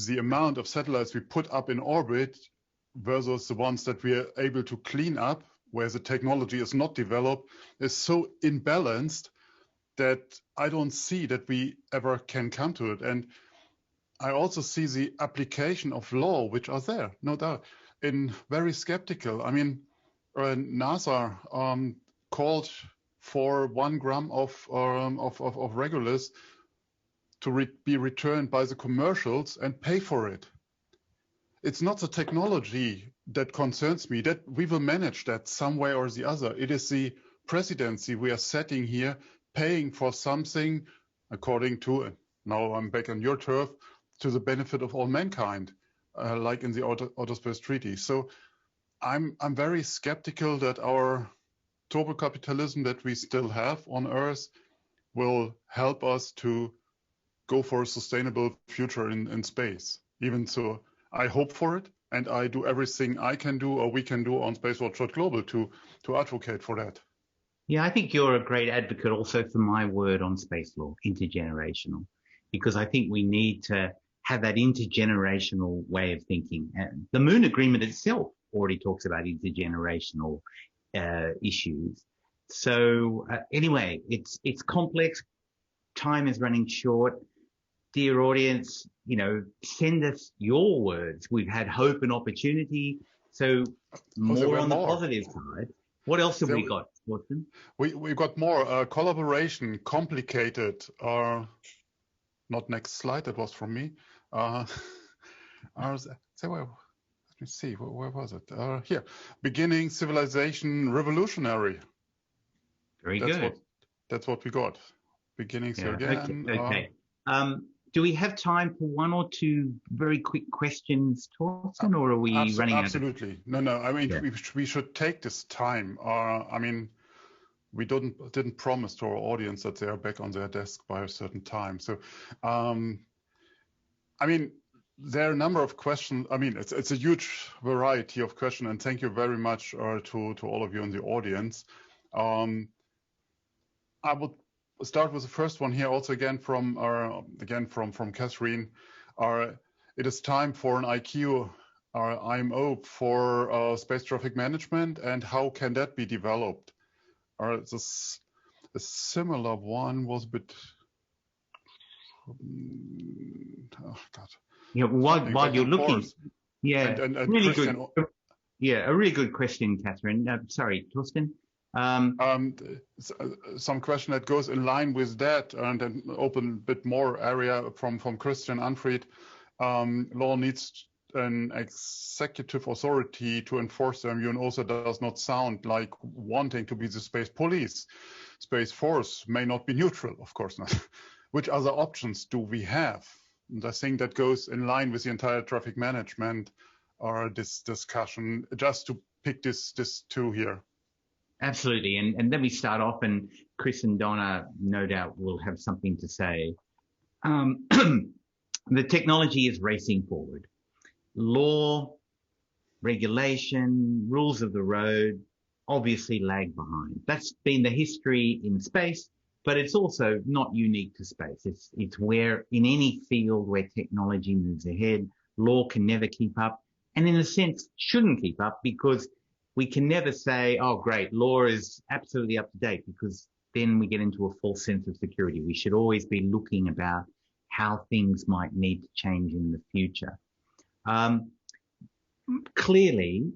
the amount of satellites we put up in orbit versus the ones that we are able to clean up, where the technology is not developed, is so imbalanced that I don't see that we ever can come to it. And I also see the application of law, which are there, no doubt, in very skeptical. I mean, NASA called for 1 gram of regulus to be returned by the commercials and pay for it. It's not the technology that concerns me, that we will manage that some way or the other. It is the presidency we are setting here, paying for something according to, now I'm back on your turf, to the benefit of all mankind, like in the Outer Space Treaty. So I'm very skeptical that our turbo capitalism that we still have on Earth will help us to go for a sustainable future in space. Even so, I hope for it, and I do everything I can do or we can do on Spacewatch Global to advocate for that. Yeah, I think you're a great advocate also for my word on space law, intergenerational, because I think we need to have that intergenerational way of thinking. And the Moon Agreement itself already talks about intergenerational issues. So anyway, it's complex. Time is running short. Dear audience, send us your words. We've had hope and opportunity. So more on the positive side. What else have we got, Torsten? We've got more collaboration, complicated. Not next slide. That was from me. Let me see. Where was it? Here. Beginning civilization revolutionary. Very good. That's what we got. Beginning again. Okay. Do we have time for 1 or 2 very quick questions, Torsten, or are we running out? Absolutely. No. I mean, we should take this time. I mean, we didn't promise to our audience that they are back on their desk by a certain time. So, I mean, there are a number of questions. I mean, it's a huge variety of questions, and thank you very much to all of you in the audience. I would start with the first one here, also again from Catherine. It is time for an IQ IMO for space traffic management, and how can that be developed? A similar one was a bit. Oh God. Yeah, while you're looking, yeah, and really good. Yeah, a really good question, Catherine. Sorry, Torsten. Some question that goes in line with that, and then open a bit more area from Christian Unfried. Law needs an executive authority to enforce them, and also does not sound like wanting to be the space police. Space Force may not be neutral, of course not. Which other options do we have? And I think that goes in line with the entire traffic management or this discussion, just to pick this two here. Absolutely. And let me start off, and Chris and Donna no doubt will have something to say. The technology is racing forward. Law, regulation, rules of the road obviously lag behind. That's been the history in space, but it's also not unique to space. It's where in any field where technology moves ahead, law can never keep up, and in a sense shouldn't keep up, because we can never say, oh great, law is absolutely up to date, because then we get into a false sense of security. We should always be looking about how things might need to change in the future. Clearly,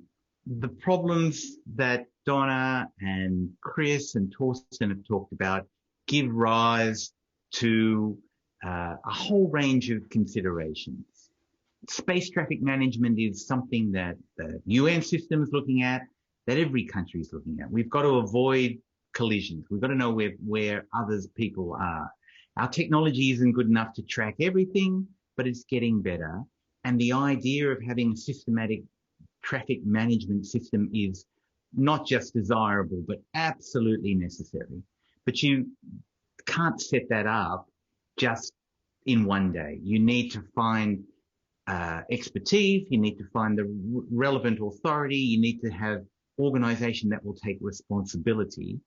the problems that Donna and Chris and Torsten have talked about give rise to a whole range of considerations. Space traffic management is something that the UN system is looking at, that every country is looking at. We've got to avoid collisions. We've got to know where others people are. Our technology isn't good enough to track everything, but it's getting better. And the idea of having a systematic traffic management system is not just desirable, but absolutely necessary. But you can't set that up just in one day. You need to find expertise. You need to find the relevant authority. You need to have organization that will take responsibility.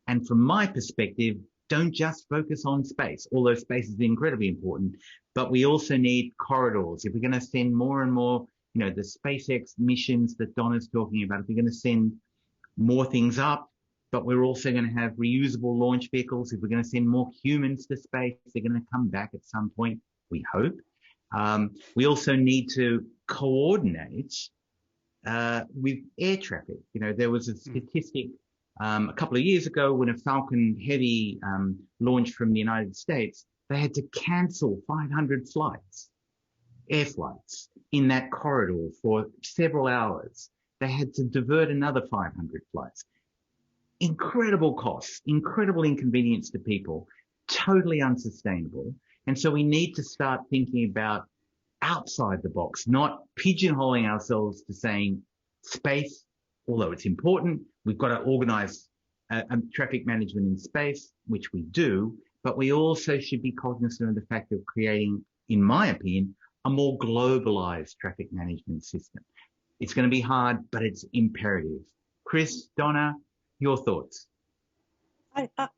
And from my perspective, don't just focus on space, although space is incredibly important, but we also need corridors. If we're going to send more and more, the SpaceX missions that Donna's talking about, if we're going to send more things up, but we're also going to have reusable launch vehicles. If we're going to send more humans to space, they're going to come back at some point, we hope. We also need to coordinate with air traffic. There was a statistic a couple of years ago when a Falcon Heavy launched from the United States. They had to cancel 500 flights, air flights, in that corridor for several hours. They had to divert another 500 flights. Incredible costs, incredible inconvenience to people, totally unsustainable. And so we need to start thinking about outside the box, not pigeonholing ourselves to saying space, although it's important, we've got to organize traffic management in space, which we do, but we also should be cognizant of the fact of creating, in my opinion, a more globalized traffic management system. It's going to be hard, but it's imperative. Chris, Donna, your thoughts?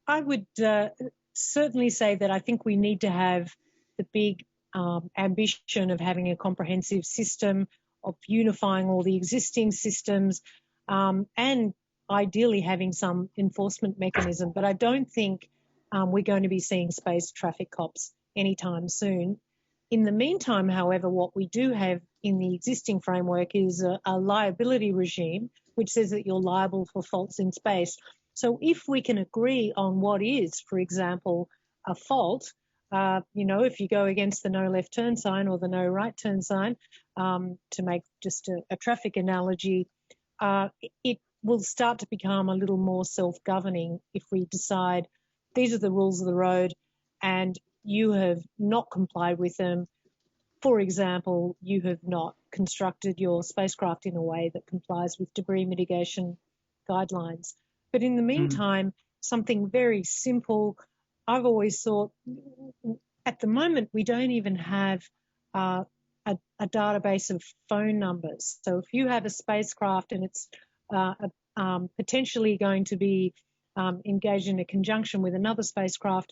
I would certainly say that I think we need to have the big ambition of having a comprehensive system, of unifying all the existing systems, and ideally having some enforcement mechanism. But I don't think we're going to be seeing space traffic cops anytime soon. In the meantime, however, what we do have in the existing framework is a liability regime, which says that you're liable for faults in space. So if we can agree on what is, for example, a fault, if you go against the no left turn sign or the no right turn sign, to make just a traffic analogy, it will start to become a little more self-governing if we decide these are the rules of the road and you have not complied with them. For example, you have not constructed your spacecraft in a way that complies with debris mitigation guidelines. But in the meantime, something very simple, I've always thought, at the moment, we don't even have a database of phone numbers. So if you have a spacecraft and it's potentially going to be engaged in a conjunction with another spacecraft,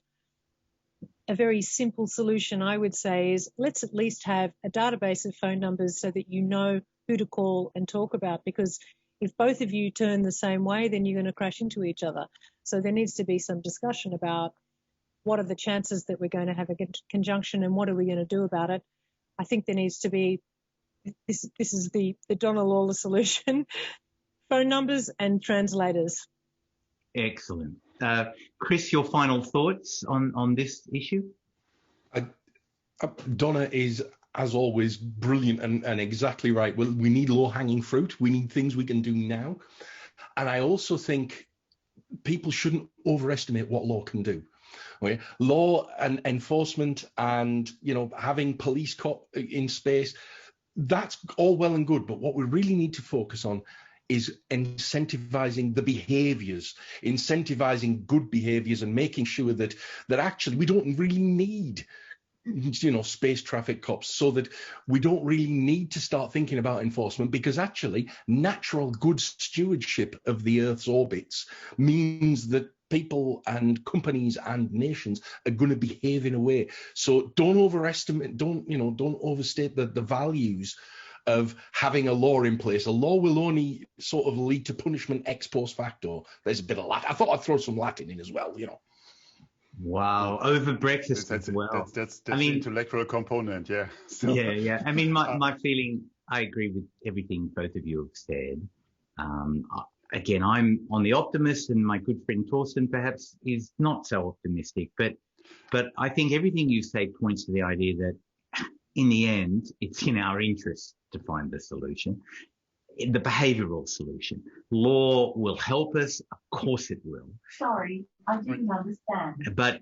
a very simple solution, I would say, is let's at least have a database of phone numbers so that you know who to call and talk about, because if both of you turn the same way, then you're going to crash into each other. So there needs to be some discussion about what are the chances that we're going to have a conjunction and what are we going to do about it. I think there needs to be, this is the Donna Lawler solution, phone numbers and translators. Excellent. Chris, your final thoughts on this issue? Donna is as always, brilliant and exactly right. Well, we need low-hanging fruit. We need things we can do now. And I also think people shouldn't overestimate what law can do. Okay? Law and enforcement and, having police cop in space, that's all well and good. But what we really need to focus on is incentivizing the behaviors, incentivizing good behaviors, and making sure that actually we don't really need space traffic cops, so that we don't really need to start thinking about enforcement, because actually natural good stewardship of the Earth's orbits means that people and companies and nations are going to behave in a way. So don't overestimate, don't overstate the values of having a law in place. A law will only sort of lead to punishment ex post facto. There's a bit of Latin. I thought I'd throw some Latin in as well, Wow, over breakfast as well. That's the intellectual component, yeah. So, yeah. I mean, my feeling, I agree with everything both of you have said. Again, I'm on the optimist, and my good friend Torsten perhaps is not so optimistic. But I think everything you say points to the idea that in the end, it's in our interest to find the solution, the behavioral solution. Law will help us, of course it will. Sorry, I didn't understand. But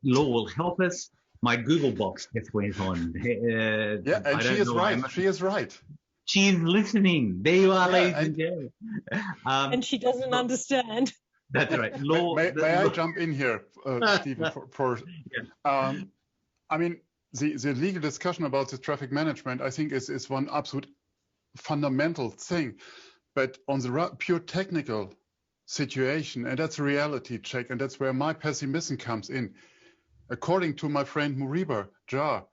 law will help us. My Google box just went on. Yeah, and she is right. She is right. She is listening. There you are, ladies and gentlemen. And she doesn't understand. That's right. Law. May I jump in here, Stephen? I mean, the legal discussion about the traffic management, I think, is one absolute fundamental thing. But on the pure technical situation, and that's a reality check, and that's where my pessimism comes in. According to my friend Muriba Jah,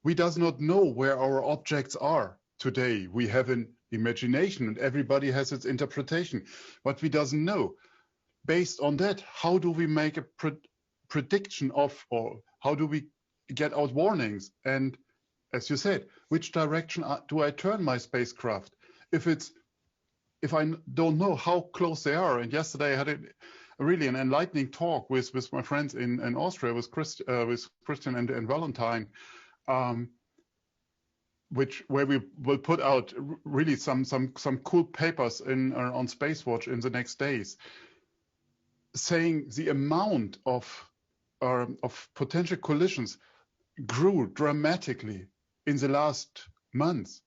we does not know where our objects are today. We have an imagination, and everybody has its interpretation, but we doesn't know. Based on that, how do we make a prediction of, or how do we get out warnings? And as you said, which direction do I turn my spacecraft? If I don't know how close they are. And yesterday I had a really an enlightening talk with my friends in Austria, with Christian and Valentine, where we will put out really some cool papers on Spacewatch in the next days, saying the amount of potential collisions grew dramatically in the last months.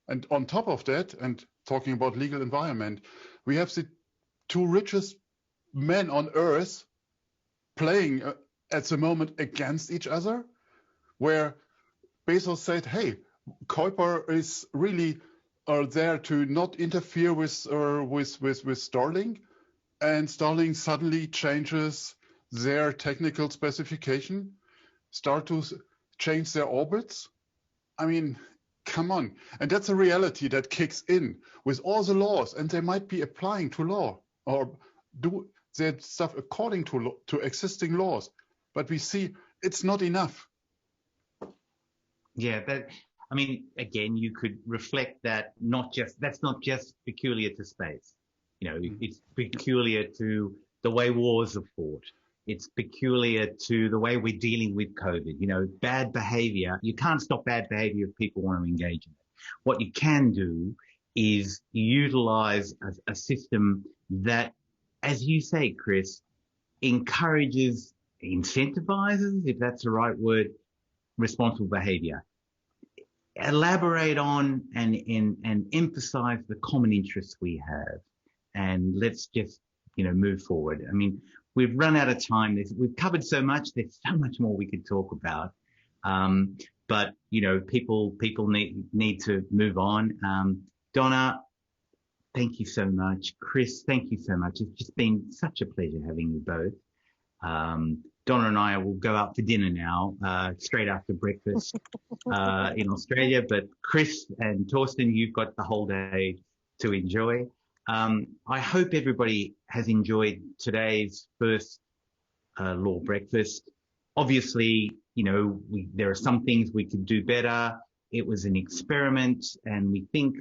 And on top of that, and talking about legal environment, we have the two richest men on Earth playing at the moment against each other, where Bezos said, hey, Kuiper is really there to not interfere with Starlink, and Starlink suddenly changes their technical specification, start to change their orbits. I mean, come on. And that's a reality that kicks in with all the laws, and they might be applying to law or do their stuff according to existing laws. But we see it's not enough. Yeah, I mean, again, you could reflect that that's not just peculiar to space. It's peculiar to the way wars are fought. It's peculiar to the way we're dealing with COVID. Bad behavior, you can't stop bad behavior if people want to engage in it. What you can do is utilize a system that, as you say, Chris, encourages, incentivizes, if that's the right word, responsible behavior. Elaborate on and emphasize the common interests we have, and let's just move forward. I mean, we've run out of time. We've covered so much. There's so much more we could talk about, but people need to move on. Donna, thank you so much. Chris, thank you so much. It's just been such a pleasure having you both. Donna and I will go out for dinner now, straight after breakfast in Australia. But Chris and Torsten, you've got the whole day to enjoy. I hope everybody has enjoyed today's first law breakfast. Obviously, there are some things we could do better. It was an experiment, and we think,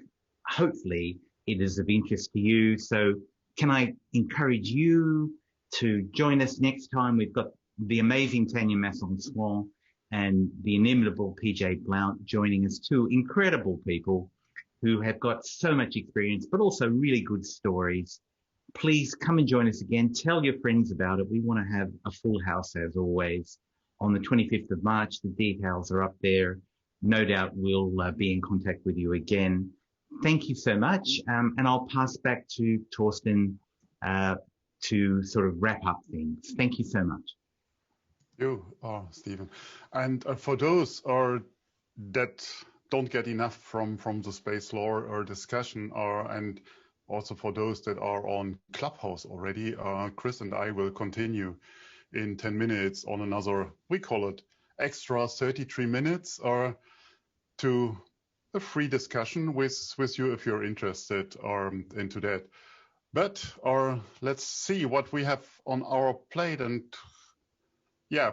hopefully, it is of interest to you. So can I encourage you to join us next time? We've got the amazing Tanya Masson-Swan and the inimitable PJ Blount joining us, two incredible people who have got so much experience, but also really good stories. Please come and join us again. Tell your friends about it. We want to have a full house as always on the 25th of March. The details are up there. No doubt we'll be in contact with you again. Thank you so much. And I'll pass back to Torsten to sort of wrap up things. Thank you so much. You are, Stephen. And for those that don't get enough from the space lore or discussion, and also for those that are on Clubhouse already, Chris and I will continue in 10 minutes on another, we call it extra 33 minutes, to a free discussion with you if you're interested into that. But let's see what we have on our plate. And yeah,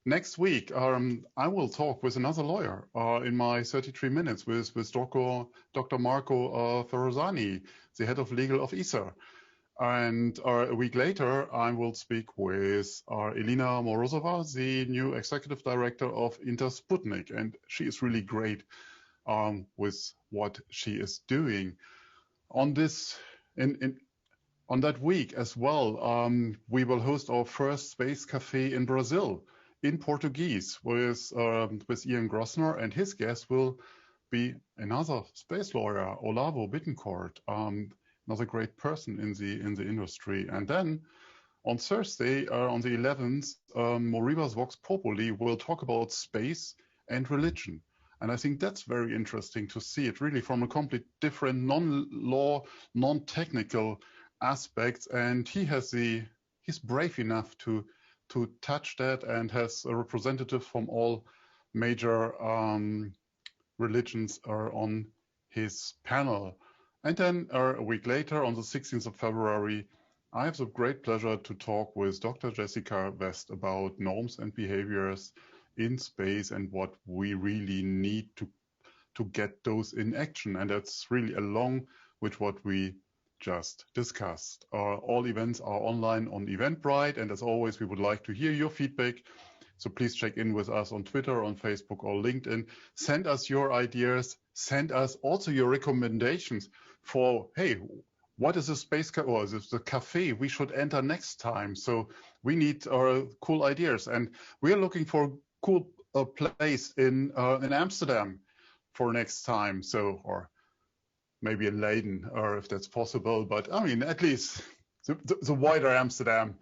next week I will talk with another lawyer in my 33 minutes with Dr. Marco Ferrosani, the head of legal of ESA. And a week later, I will speak with Elena Morozova, the new executive director of Intersputnik, and she is really great with what she is doing. On this, on that week as well, we will host our first Space Café in Brazil, in Portuguese, with Ian Grossner, and his guest will be another space lawyer, Olavo Bittencourt. Another great person in the industry. And then on Thursday, on the 11th, Moribas Vox Populi will talk about space and religion. And I think that's very interesting to see it really from a completely different non-law, non-technical aspects. And he's brave enough to touch that and has a representative from all major religions on his panel. And then a week later, on the 16th of February, I have the great pleasure to talk with Dr. Jessica West about norms and behaviors in space and what we really need to get those in action. And that's really along with what we just discussed. All events are online on Eventbrite. And as always, we would like to hear your feedback. So please check in with us on Twitter, on Facebook, or LinkedIn. Send us your ideas. Send us also your recommendations for, hey, what is a space or is this the cafe we should enter next time? So we need cool ideas, and we are looking for a cool place in Amsterdam for next time. So, or maybe in Leiden, or if that's possible. But I mean, at least the wider Amsterdam.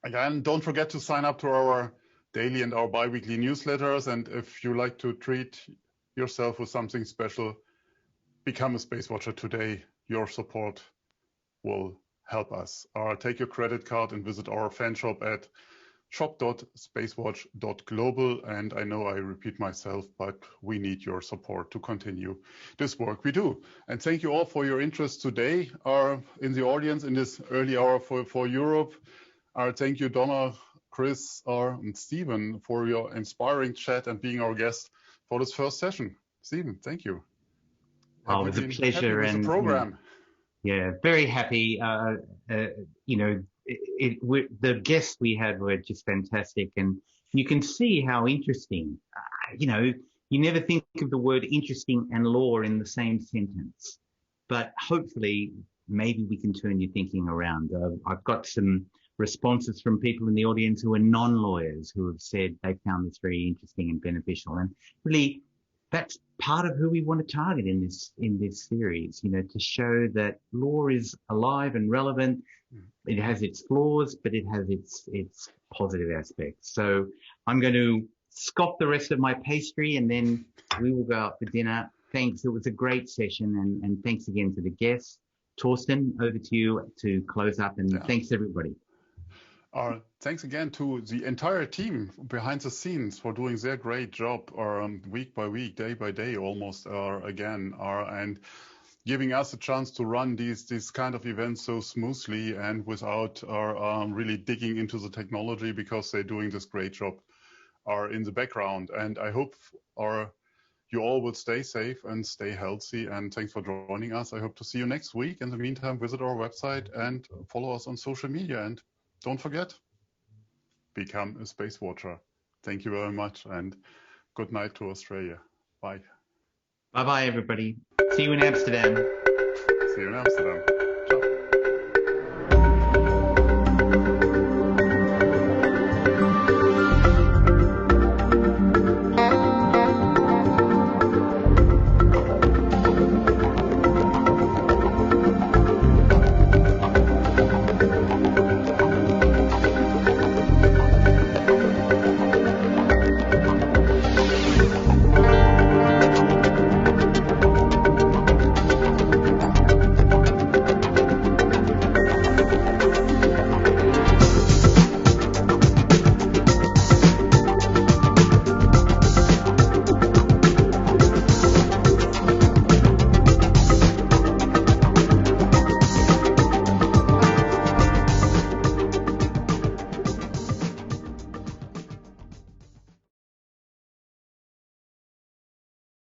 Again, don't forget to sign up to our daily and our bi-weekly newsletters. And if you like to treat yourself with something special, become a Space Watcher today. Your support will help us. Take your credit card and visit our fan shop at shop.spacewatch.global. And I know I repeat myself, but we need your support to continue this work we do. And thank you all for your interest today in the audience in this early hour for Europe. Thank you, Donna, Chris, and Stephen, for your inspiring chat and being our guest for this first session. Stephen, thank you. Oh, it was a pleasure. And the program. Yeah, very happy. You know, the guests we had were just fantastic, and you can see how interesting. You know, you never think of the word interesting and law in the same sentence, but hopefully, maybe we can turn your thinking around. I've got some responses from people in the audience who are non-lawyers who have said they found this very interesting and beneficial, and really, that's part of who we want to target in this series, you know, to show that law is alive and relevant. It has its flaws, but it has its positive aspects. So I'm going to scoff the rest of my pastry, and then we will go out for dinner. Thanks. It was a great session, and thanks again to the guests. Torsten, over to you to close up, and thanks everybody. Thanks again to the entire team behind the scenes for doing their great job week by week, day by day, almost and giving us a chance to run these kind of events so smoothly and without really digging into the technology, because they're doing this great job in the background. And I hope you all will stay safe and stay healthy. And thanks for joining us. I hope to see you next week. In the meantime, visit our website and follow us on social media. And don't forget, become a Space Watcher Thank you very much, and good night to Australia. Bye. Bye-bye, everybody. See you in Amsterdam. See you in Amsterdam.